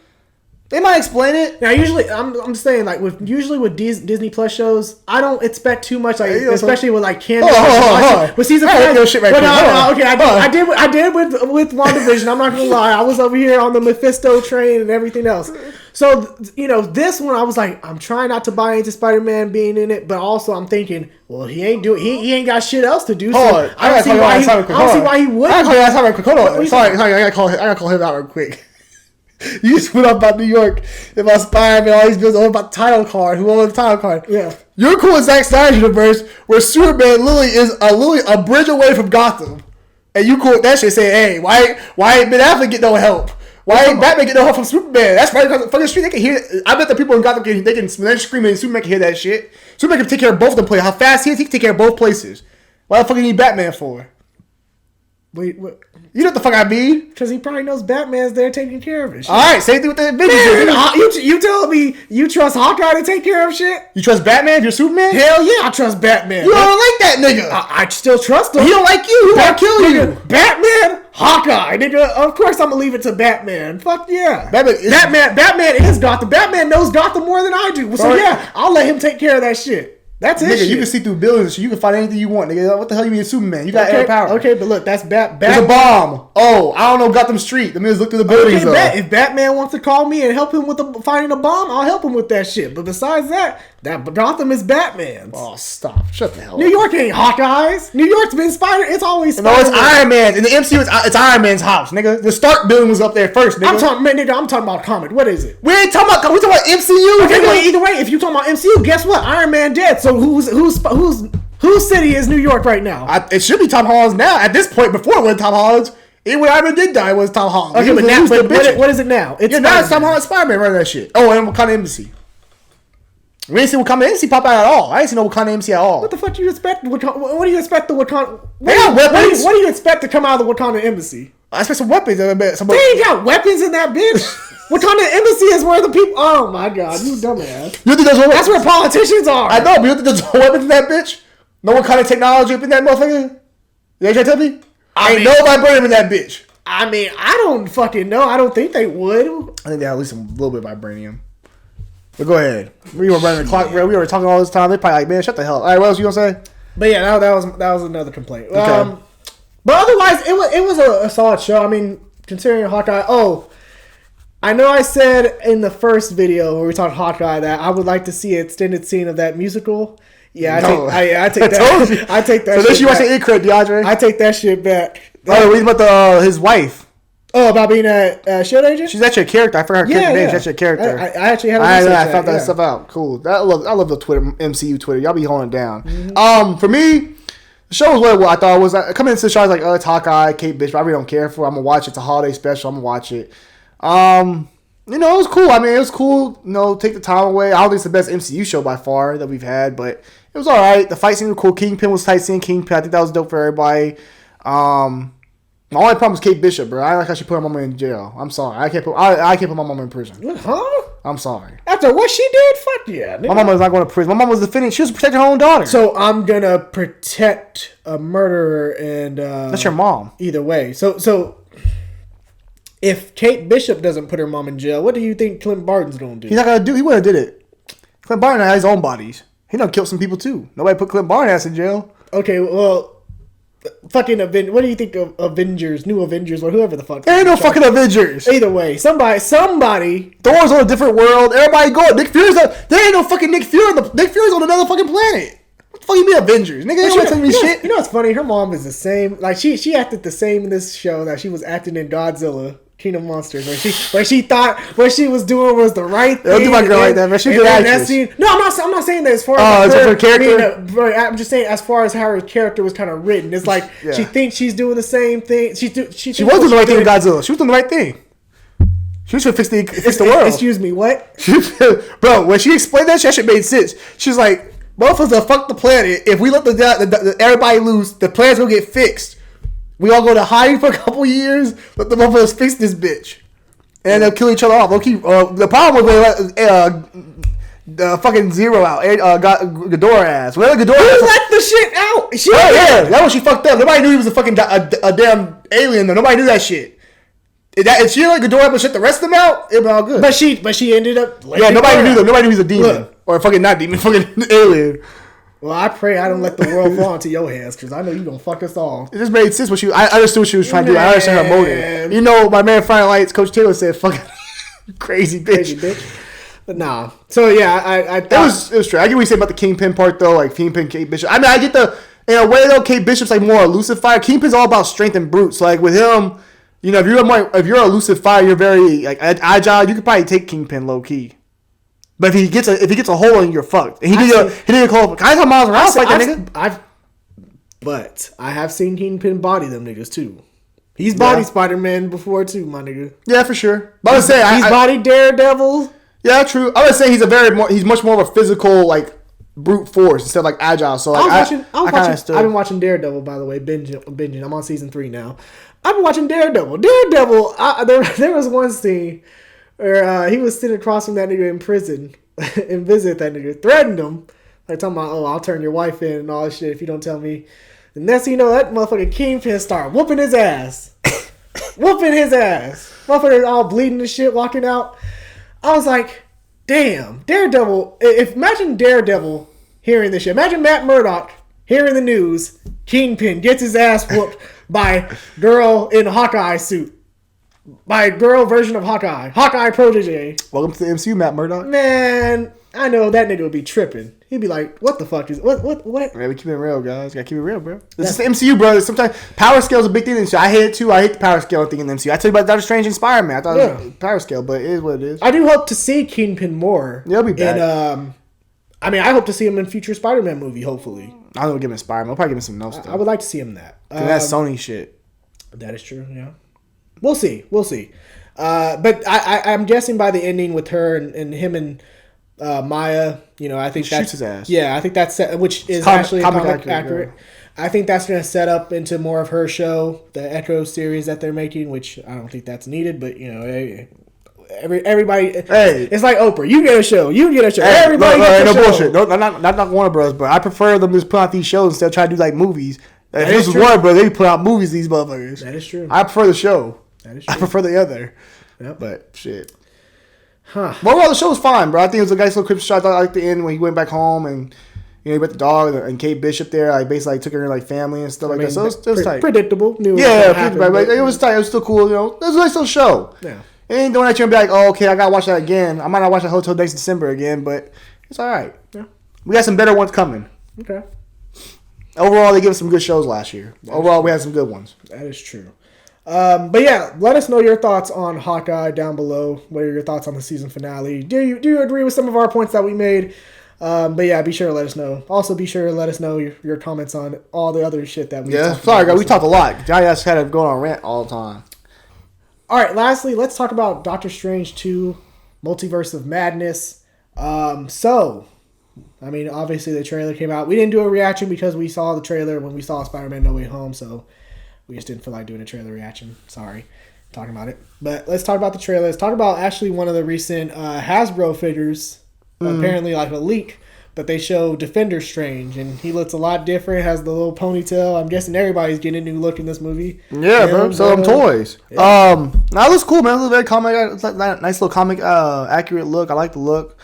Speaker 2: They might explain it.
Speaker 1: Now, usually, I'm saying like with Disney Plus shows, I don't expect too much, like especially with like Candace. With season 5,
Speaker 2: shit right now.
Speaker 1: Okay, I did with WandaVision. I'm not gonna lie, I was over here on the Mephisto train and everything else. So this one, I was like, I'm trying not to buy into Spider-Man being in it, but also I'm thinking, well, he ain't got shit else to do. So I don't see why he would.
Speaker 2: Hold on. Sorry, I gotta call him out real quick. You just went up about New York, about Spider-Man, all these bills, about the title card. Who owns the title card?
Speaker 1: Yeah.
Speaker 2: You're cool in Zack Snyder's universe where Superman literally is a bridge away from Gotham. And you cool with that shit saying, hey, why ain't Ben Affleck get no help? Why ain't Batman get no help from Superman? That's right, because from the street, they can hear it. I bet the people in Gotham when they're screaming, Superman can hear that shit. Superman can take care of both of them places. How fast he is, he can take care of both places. Why the fuck do you need Batman for?
Speaker 1: Wait, what?
Speaker 2: You know what the fuck I mean?
Speaker 1: Because he probably knows Batman's there taking care of it.
Speaker 2: Alright, same thing with the Avengers.
Speaker 1: You telling me you trust Hawkeye to take care of shit?
Speaker 2: You trust Batman if you're Superman?
Speaker 1: Hell yeah, I trust Batman.
Speaker 2: You don't like that nigga.
Speaker 1: I still trust him.
Speaker 2: He don't like you. He want to kill you.
Speaker 1: Batman, Hawkeye, nigga. Of course I'm going to leave it to Batman. Fuck yeah. Batman is Gotham. Batman knows Gotham more than I do. So yeah, I'll let him take care of that shit. That's it.
Speaker 2: Nigga, you can see through buildings and shit. You can find anything you want, nigga. What the hell you mean Superman? You got air power.
Speaker 1: Okay, but look, that's Batman.
Speaker 2: There's a bomb. Oh, I don't know Gotham Street. Let me just look through the buildings.
Speaker 1: If Batman wants to call me and help him with finding a bomb, I'll help him with that shit. But besides that Gotham is Batman's.
Speaker 2: Oh, stop. Shut the hell up.
Speaker 1: New York ain't Hawkeye's. New York's been Spider. It's always Spider.
Speaker 2: No, it's Iron Man. In the MCU, it's Iron Man's house, nigga. The Stark building was up there first, nigga.
Speaker 1: I'm talking about comic. What is it?
Speaker 2: We talking about MCU.
Speaker 1: Okay, well, either way, if you talking about MCU, guess what? Iron Man dead. So whose city is New York right now?
Speaker 2: It should be Tom Holland's now. At this point, before it was Tom Holland's, even when Iron Man did die, it was Tom Holland.
Speaker 1: Okay, but now, what is it now?
Speaker 2: Now it's Tom Holland's Spider-Man running that shit. Oh, and Wakanda Embassy. We ain't seen Wakanda Embassy pop out at all. I ain't seen no Wakanda Embassy at all.
Speaker 1: What the fuck do you expect? What do you expect the Wakanda?
Speaker 2: They got weapons.
Speaker 1: What do you expect to come out of the Wakanda Embassy?
Speaker 2: I expect some weapons.
Speaker 1: They ain't got weapons in that bitch. Wakanda Embassy is where the people. Oh my god, you dumbass.
Speaker 2: You think
Speaker 1: that's where politicians are?
Speaker 2: I know, but you think there's weapons in that bitch? No kind of technology up in that motherfucker? You ain't trying to tell me? Ain't no vibranium in that bitch.
Speaker 1: I mean, I don't fucking know. I don't think they would.
Speaker 2: I think they have at least a little bit of vibranium. But go ahead. We were running the clock, bro. We were talking all this time. They probably like, man, shut the hell up. All right, what else you gonna say?
Speaker 1: But yeah, that was another complaint.
Speaker 2: Okay.
Speaker 1: But otherwise, it was a solid show. I mean, considering Hawkeye. Oh, I know I said in the first video where we talked Hawkeye that I would like to see an extended scene of that musical. Yeah, I take that. I take that.
Speaker 2: So then you want to say incorrect, DeAndre?
Speaker 1: I take that shit back.
Speaker 2: Oh, read about his wife.
Speaker 1: Oh, about being a shield agent?
Speaker 2: She's actually a character. I forgot her character name. She's actually a character.
Speaker 1: I actually had I
Speaker 2: found that stuff out. Cool. I love the Twitter, MCU Twitter. Y'all be holding it down. Mm-hmm. For me, the show was what I thought it was. Coming into the show, I was like, oh, it's Hawkeye, Kate Bishop. I really don't care for it. I'm going to watch it. It's a holiday special. I'm going to watch it. You know, it was cool. I mean, it was cool. You know, take the time away. I don't think it's the best MCU show by far that we've had, but it was all right. The fight scene was cool. Kingpin was tight. Seeing Kingpin, I think that was dope for everybody. My only problem is Kate Bishop, bro. I don't like how she put her mama in jail. I'm sorry. I can't put my mama in prison.
Speaker 1: Huh?
Speaker 2: I'm sorry.
Speaker 1: After what she did? Fuck yeah. Nigga.
Speaker 2: My mama was not going to prison. My mama was defending. She was protecting her own daughter.
Speaker 1: So I'm gonna protect a murderer and
Speaker 2: That's your mom.
Speaker 1: Either way. So if Kate Bishop doesn't put her mom in jail, what do you think Clint Barton's gonna do?
Speaker 2: He's not gonna do. He wouldn't have did it. Clint Barton had his own bodies. He done killed some people too. Nobody put Clint Barton ass in jail.
Speaker 1: Okay, well. Fucking what do you think of Avengers, new Avengers, or whoever the fuck?
Speaker 2: There ain't no fucking Avengers.
Speaker 1: Either way, somebody.
Speaker 2: Thor's on a different world. Everybody go. Nick Fury's there ain't no fucking Nick Fury. Nick Fury's on another fucking planet. What the fuck you mean Avengers? Nigga, ain't telling me shit.
Speaker 1: You know what's funny? Her mom is the same. Like she acted the same in this show that she was acting in Godzilla. King of Monsters, where she thought what she was doing was the right thing.
Speaker 2: Don't do my girl like that, man. She's a good actress.
Speaker 1: No, I'm not saying that as far as
Speaker 2: her character.
Speaker 1: I'm just saying as far as how her character was kind of written. It's like she thinks she's doing the same thing. She was doing
Speaker 2: the right thing with Godzilla. She was doing the right thing. She was trying to fix the world.
Speaker 1: Excuse me, what?
Speaker 2: Bro, when she explained that shit made sense. She's like, motherfuckers will fuck the planet. If we let everybody loose, the planet's gonna get fixed. We all go to hiding for a couple years. Let the motherfuckers fix this bitch, and they'll kill each other off. The problem was they let fucking Zero out. Ghidorah ass. Who let
Speaker 1: the shit out?
Speaker 2: That's when she fucked up. Nobody knew he was a fucking a damn alien. Though nobody knew that shit. If she let Ghidorah and shit the rest of them out, it'd be all good.
Speaker 1: But she ended up.
Speaker 2: Nobody knew though. Nobody knew he was a demon or fucking not demon, fucking alien.
Speaker 1: Well, I pray I don't let the world fall into your hands because I know you gonna fuck us all.
Speaker 2: It just made sense I understood what she was trying to do. I understand her motive. You know, my man Friday Lights, Coach Taylor said, "Fucking crazy bitch."
Speaker 1: But nah. So yeah, I thought
Speaker 2: it was true. I get what you say about the Kingpin part though, like Kingpin, Kate Bishop. I mean, I get in a way though, Kate Bishop's like more elusive fire. Kingpin's all about strength and brute. So like with him, you know, if you're elusive fire, you're very like agile. You could probably take Kingpin low key. But if he gets a hole in, you're fucked. And he didn't call. Can I tell Miles Morales like that nigga?
Speaker 1: But I have seen Kingpin body them niggas too. He's body Spider-Man before too, my nigga.
Speaker 2: Yeah, for sure. But I was saying
Speaker 1: he's body Daredevil.
Speaker 2: Yeah, true. I would say he's much more of a physical like brute force instead of like agile. So like
Speaker 1: I've been watching Daredevil, by the way, binging. I'm on season 3 now. I've been watching Daredevil. There was one scene where he was sitting across from that nigga in prison and visit that nigga, threatened him, like talking about, I'll turn your wife in and all this shit if you don't tell me. The next thing you know, that motherfucking Kingpin start whooping his ass. Motherfucker all bleeding and shit, walking out. I was like, damn, Daredevil. Imagine Daredevil hearing this shit. Imagine Matt Murdock hearing the news. Kingpin gets his ass whooped by girl in a Hawkeye suit. By a girl version of Hawkeye. Hawkeye protege.
Speaker 2: Welcome to the MCU, Matt Murdock.
Speaker 1: Man, I know that nigga would be tripping. He'd be like, what the fuck is... What?
Speaker 2: Man, we keep it real, guys. Gotta keep it real, bro. This is the MCU, bro. Sometimes power scale is a big thing in the MCU. I hate it, too. I hate the power scale thing in the MCU. I tell you about Doctor Strange and Spider-Man. I thought it was power scale, but it is what it is.
Speaker 1: I do hope to see Kingpin more.
Speaker 2: Yeah, he'll be back.
Speaker 1: And, I hope to see him in future Spider-Man movie, hopefully.
Speaker 2: I don't know, give him Spider-Man. I'll probably give him some else stuff.
Speaker 1: I would like to see him that.
Speaker 2: That's Sony shit.
Speaker 1: That is true, yeah. We'll see. But I'm guessing by the ending with her and him and Maya, you know, I think
Speaker 2: shoots his ass.
Speaker 1: Yeah, I think that's which is actually comic accurate. Yeah. I think that's going to set up into more of her show, the Echo series that they're making, which I don't think that's needed. But you know, everybody, it's like Oprah. You get a show. Everybody gets a show.
Speaker 2: Bullshit. No, not Warner Bros. But I prefer them just put out these shows instead of trying to do like movies. If this was Warner Bros., they put out movies. These motherfuckers.
Speaker 1: That is true.
Speaker 2: I prefer the show.
Speaker 1: That is true.
Speaker 2: I prefer the other.
Speaker 1: Yep.
Speaker 2: But shit.
Speaker 1: Huh.
Speaker 2: Well, the show was fine, bro. I think it was a nice little Christmas shot. I like the end when he went back home and he met the dog and Kate Bishop there. I basically took her like family and stuff like that. So it was tight.
Speaker 1: Predictable.
Speaker 2: It was tight. It was still cool. You know, it was a nice little show.
Speaker 1: Yeah.
Speaker 2: It ain't doing that you and be like, oh, okay, I gotta watch that again. I might not watch that Hotel next December again, but it's all right.
Speaker 1: Yeah.
Speaker 2: We got some better ones coming.
Speaker 1: Okay.
Speaker 2: Overall, they gave us some good shows last year. Overall, we had some good ones.
Speaker 1: That is true. But yeah, let us know your thoughts on Hawkeye down below. What are your thoughts on the season finale? Do you agree with some of our points that we made? But yeah, be sure to let us know. Also, be sure to let us know your comments on all the other shit that we talked about.
Speaker 2: Sorry, guys, we talked a lot. Johnny has had to go on a rant all the time.
Speaker 1: All right, lastly, let's talk about Doctor Strange 2, Multiverse of Madness. I mean, obviously the trailer came out. We didn't do a reaction because we saw the trailer when we saw Spider-Man No Way Home, so we just didn't feel like doing a trailer reaction. Sorry, talking about it. But let's talk about the trailer. Let's talk about actually one of the recent Hasbro figures, apparently like a leak, but they show Defender Strange, and he looks a lot different, has the little ponytail. I'm guessing everybody's getting a new look in this movie.
Speaker 2: Yeah, bro. So toys. Yeah. Now it looks cool, man. It looks very comic. It's like nice little comic accurate look. I like the look.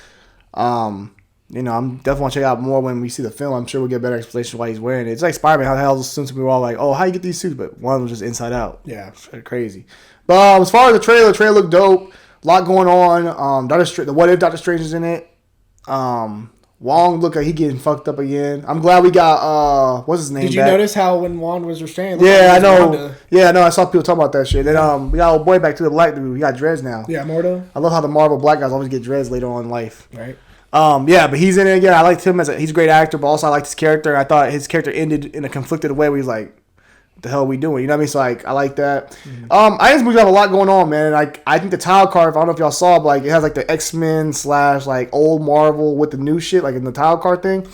Speaker 2: You know, I'm definitely want to check out more when we see the film. I'm sure we'll get a better explanation why he's wearing it. It's like Spider-Man. How the hell since we were all like, oh, how you get these suits? But one was just inside out.
Speaker 1: Yeah.
Speaker 2: It's crazy. But as far as the trailer looked dope. A lot going on. The What If Doctor Strange is in it. Wong looked like he getting fucked up again. I'm glad we got what's his name?
Speaker 1: Did you notice how when Wong was restrained?
Speaker 2: Yeah, I know. Yeah, I know. I saw people talking about that shit. Then we got old boy back to the black dude. We got dreads now.
Speaker 1: Yeah, Mordo.
Speaker 2: I love how the Marvel black guys always get dreads later on in life.
Speaker 1: Right.
Speaker 2: Yeah, but he's in it again. I liked him he's a great actor, but also I liked his character. I thought his character ended in a conflicted way where he's like, what the hell are we doing? You know what I mean? So like, I like that. I think we have a lot going on, man. Like, I think the tile card, I don't know if y'all saw, but like it has like the X-Men / like old Marvel with the new shit, like in the tile card thing.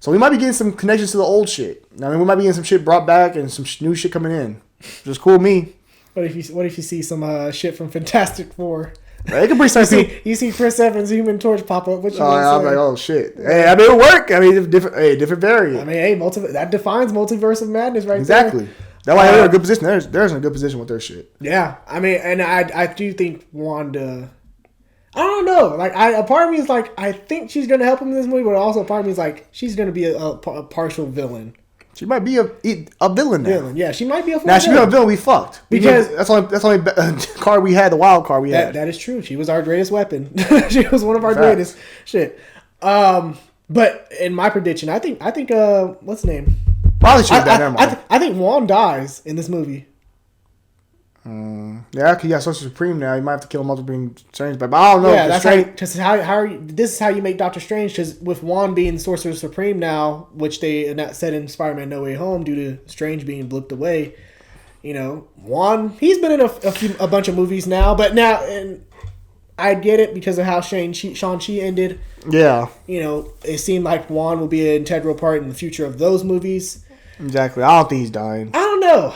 Speaker 2: So we might be getting some connections to the old shit. I mean, we might be getting some shit brought back and some new shit coming in. Just cool with me.
Speaker 1: What if you see some shit from Fantastic Four?
Speaker 2: Right, it could bring something.
Speaker 1: You see Chris Evans' Human Torch pop up. What you
Speaker 2: I'm like, oh shit. Hey, I mean, it'll work. I mean, different variant.
Speaker 1: I mean, hey, that defines Multiverse of Madness right
Speaker 2: exactly.
Speaker 1: there.
Speaker 2: That's why they're in a good position. They're in a good position with their shit.
Speaker 1: Yeah, I mean, and I do think Wanda. I don't know. Like, a part of me is like, I think she's gonna help him in this movie, but also a part of me is like, she's gonna be a partial villain.
Speaker 2: She might be a villain now.
Speaker 1: Yeah, she might be a
Speaker 2: now. She be a villain. We fucked
Speaker 1: because
Speaker 2: that's only card we had. The wild card we had.
Speaker 1: That is true. She was our greatest weapon. She was one of our greatest shit. But in my prediction, I think what's his name?
Speaker 2: Probably should have done
Speaker 1: I think Juan dies in this movie.
Speaker 2: Yeah, because Sorcerer Supreme now. You might have to kill him to bring Strange back. But I don't know.
Speaker 1: Yeah, that's this is how you make Doctor Strange, because with Juan being Sorcerer Supreme now, which they said in Spider-Man No Way Home due to Strange being blipped away, you know, Juan, he's been in a bunch of movies now, but now, and I get it because of how Shang-Chi ended.
Speaker 2: Yeah.
Speaker 1: You know, it seemed like Juan will be an integral part in the future of those movies.
Speaker 2: Exactly. I don't think he's dying.
Speaker 1: I don't know.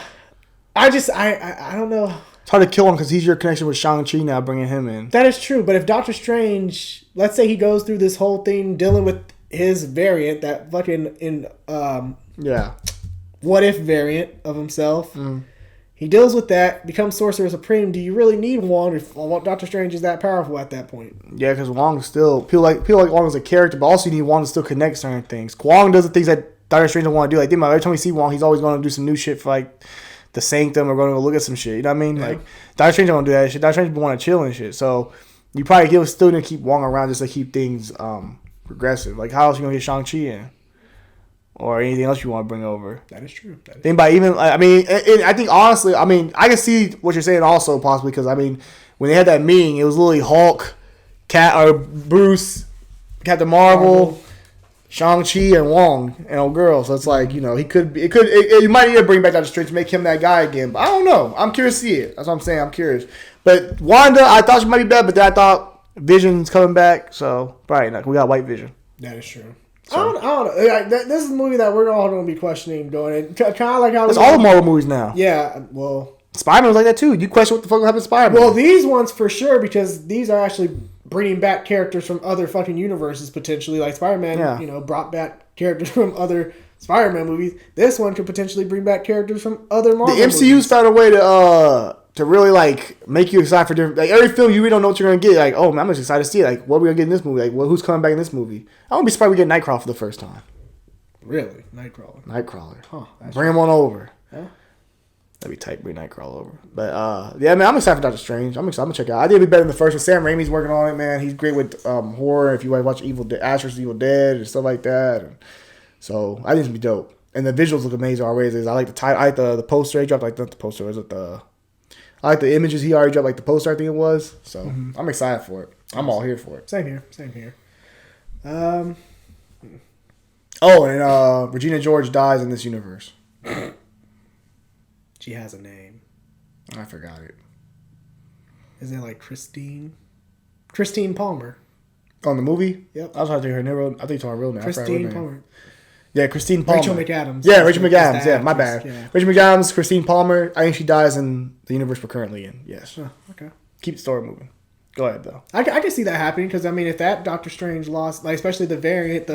Speaker 1: I don't know.
Speaker 2: It's hard to kill him because he's your connection with Shang-Chi now, bringing him in.
Speaker 1: That is true, but if Doctor Strange, let's say he goes through this whole thing dealing with his variant, that fucking what if variant of himself, he deals with that, becomes Sorcerer Supreme. Do you really need Wong if Doctor Strange is that powerful at that point?
Speaker 2: Yeah, because Wong still people like Wong as a character, but also you need Wong to still connect certain things. Wong does the things that Doctor Strange don't want to do. Like, think about it, every time we see Wong, he's always going to do some new shit for like the Sanctum or going to go look at some shit. You know what I mean? Yeah. Like, Doctor Strange don't do that shit. Doctor Strange want to chill and shit. So you probably still need to keep Wong around just to keep things progressive. Like, how else you gonna get Shang-Chi in? Or anything else you want to bring over?
Speaker 1: That is true.
Speaker 2: Think about even, I mean, I think honestly, I mean, I can see what you're saying also possibly because, I mean, when they had that meeting, it was literally Hulk, Bruce, Captain Marvel, Shang-Chi, and Wong, and old girl. So it's like, you know, you might need to bring back Doctor Strange to make him that guy again. But I don't know. I'm curious to see it. That's what I'm saying. I'm curious. But Wanda, I thought she might be bad, but then I thought Vision's coming back. So probably not. We got White Vision.
Speaker 1: That is true. So. I don't know. This is a movie that we're all going to be questioning going. Kind of like how
Speaker 2: it's all the Marvel movies now.
Speaker 1: Yeah, well,
Speaker 2: Spider-Man was like that too. You question what the fuck happened to Spider-Man.
Speaker 1: Well, these ones for sure, because these are actually bringing back characters from other fucking universes potentially. Like Spider-Man, you know, brought back characters from other Spider-Man movies. This one could potentially bring back characters from other Marvel movies.
Speaker 2: The MCU's found a way to really like make you excited for different. Like every film, you really don't know what you're gonna get. Like, oh man, I'm just excited to see it. Like, what are we gonna get in this movie? Like, who's coming back in this movie? I won't be surprised we get Nightcrawler for the first time.
Speaker 1: Really, Nightcrawler.
Speaker 2: Huh? Bring him on over.
Speaker 1: Huh?
Speaker 2: That'd be tight. Bring Nightcrawler over. But yeah, man, I'm excited for Doctor Strange. I'm gonna check it out. I think it'd be better than the first one. Sam Raimi's working on it, man. He's great with horror. If you watch Asher's Evil Dead and stuff like that, and so I think it's gonna be dope. And the visuals look amazing already. I like the poster he dropped. Like not the poster, was it the? I like the images he already dropped, like the poster I think it was. So I'm excited for it. I'm all here for it.
Speaker 1: Same here.
Speaker 2: Oh, and Regina George dies in this universe.
Speaker 1: She has a name.
Speaker 2: I forgot it.
Speaker 1: Is it like Christine Palmer?
Speaker 2: On the movie?
Speaker 1: Yep.
Speaker 2: I was trying to think her name. I think it's her real name.
Speaker 1: Christine Palmer.
Speaker 2: Yeah, Christine Palmer.
Speaker 1: Rachel McAdams.
Speaker 2: Yeah, Rachel McAdams. Yeah, my
Speaker 1: actress,
Speaker 2: bad.
Speaker 1: yeah.
Speaker 2: Rachel McAdams, Christine Palmer. I think she dies in the universe we're currently in. Yes.
Speaker 1: Oh, okay.
Speaker 2: Keep the story moving. Go ahead, though.
Speaker 1: I can see that happening because, I mean, if that Doctor Strange lost, like, especially the variant,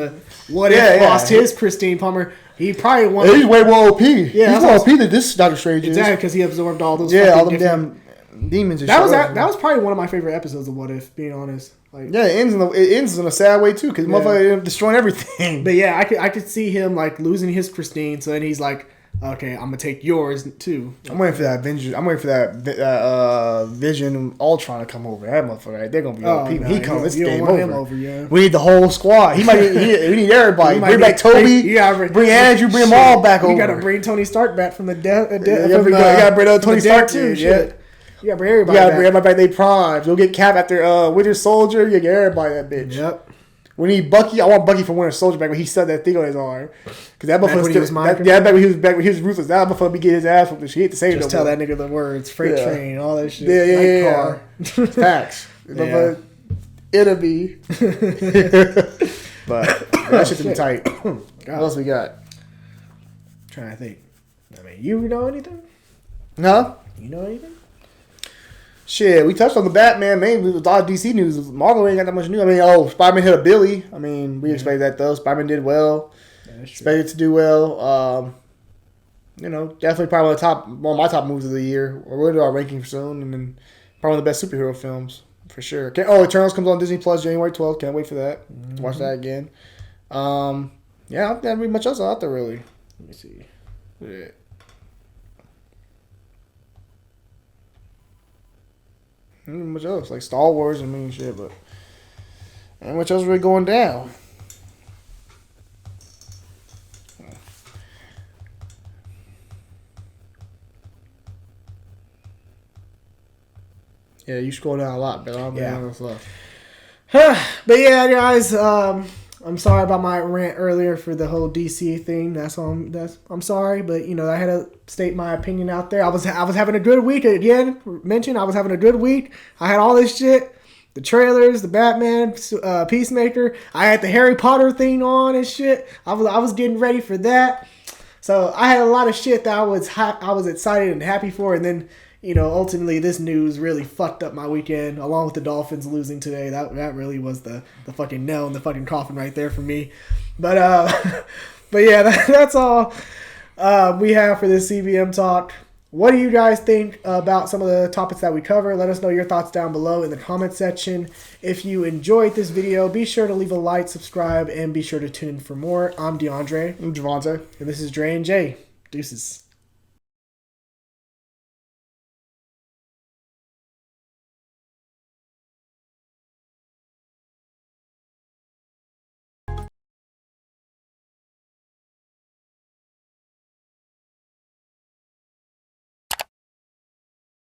Speaker 1: lost his Christine Palmer, he probably won.
Speaker 2: He's way more OP.
Speaker 1: Yeah,
Speaker 2: he's more OP than this Doctor Strange is.
Speaker 1: Exactly, because he absorbed all those
Speaker 2: all them
Speaker 1: different...
Speaker 2: damn demons and
Speaker 1: that
Speaker 2: shit.
Speaker 1: That was probably one of my favorite episodes of What If, being honest. Like,
Speaker 2: yeah, it ends in a sad way, too, because motherfucker ended up destroying everything.
Speaker 1: But yeah, I could see him, like, losing his Christine, so then he's like, okay, I'm gonna take yours too.
Speaker 2: I'm waiting for that Avengers. I'm waiting for that Vision Ultron to come over. That motherfucker, they're gonna be OP.
Speaker 1: No,
Speaker 2: He comes, it's
Speaker 1: you
Speaker 2: game
Speaker 1: don't want
Speaker 2: over.
Speaker 1: him over, yeah.
Speaker 2: We need the whole squad. We need everybody. Bring back Toby. Bring Andrew. Bring them all back over.
Speaker 1: You gotta bring Tony Stark back from the death.
Speaker 2: You gotta bring Tony Stark too. Yeah.
Speaker 1: You gotta bring everybody.
Speaker 2: Bring everybody back. They prime. You'll get Cap after Winter Soldier. You get everybody that bitch.
Speaker 1: Yep.
Speaker 2: We need Bucky. I want Bucky from Winter Soldier back when he set that thing on his arm. Because that motherfucker back when he was ruthless. That motherfucker be getting his ass from the shit to say
Speaker 1: just tell that nigga the words. Freight train, all that shit.
Speaker 2: Yeah.
Speaker 1: Car.
Speaker 2: Facts.
Speaker 1: Yeah.
Speaker 2: It'll be. But that shit's be tight. What else we got?
Speaker 1: Trying to think. I mean, you know anything?
Speaker 2: No.
Speaker 1: You know anything?
Speaker 2: Shit, we touched on the Batman mainly with a lot of DC news. Marvel ain't got that much news. I mean, Spider-Man hit a Billy. I mean, we expected that though. Spider-Man did well. Expected to do well. Definitely probably one of my top movies of the year. We'll do our ranking soon, and then probably one of the best superhero films for sure. Eternals comes on Disney Plus January 12th. Can't wait for that. To watch that again. I don't think that'd be much else out there really.
Speaker 1: Let me see.
Speaker 2: Yeah. Much else like Star Wars and shit, but ain't much else really going down. Yeah, you scroll down a lot, but I don't know what's left.
Speaker 1: But yeah, guys, I'm sorry about my rant earlier for the whole DC thing. I'm sorry, but I had to state my opinion out there. I was having a good week again. I was having a good week. I had all this shit, the trailers, the Batman, Peacemaker. I had the Harry Potter thing on and shit. I was getting ready for that. So I had a lot of shit that I was excited and happy for, and then ultimately this news really fucked up my weekend, along with the Dolphins losing today. That really was the fucking nail in the fucking coffin right there for me. But yeah, that's all we have for this CBM Talk. What do you guys think about some of the topics that we cover? Let us know your thoughts down below in the comment section. If you enjoyed this video, be sure to leave a like, subscribe, and be sure to tune in for more. I'm DeAndre.
Speaker 2: I'm Javante.
Speaker 1: And this is Dre and Jay. Deuces.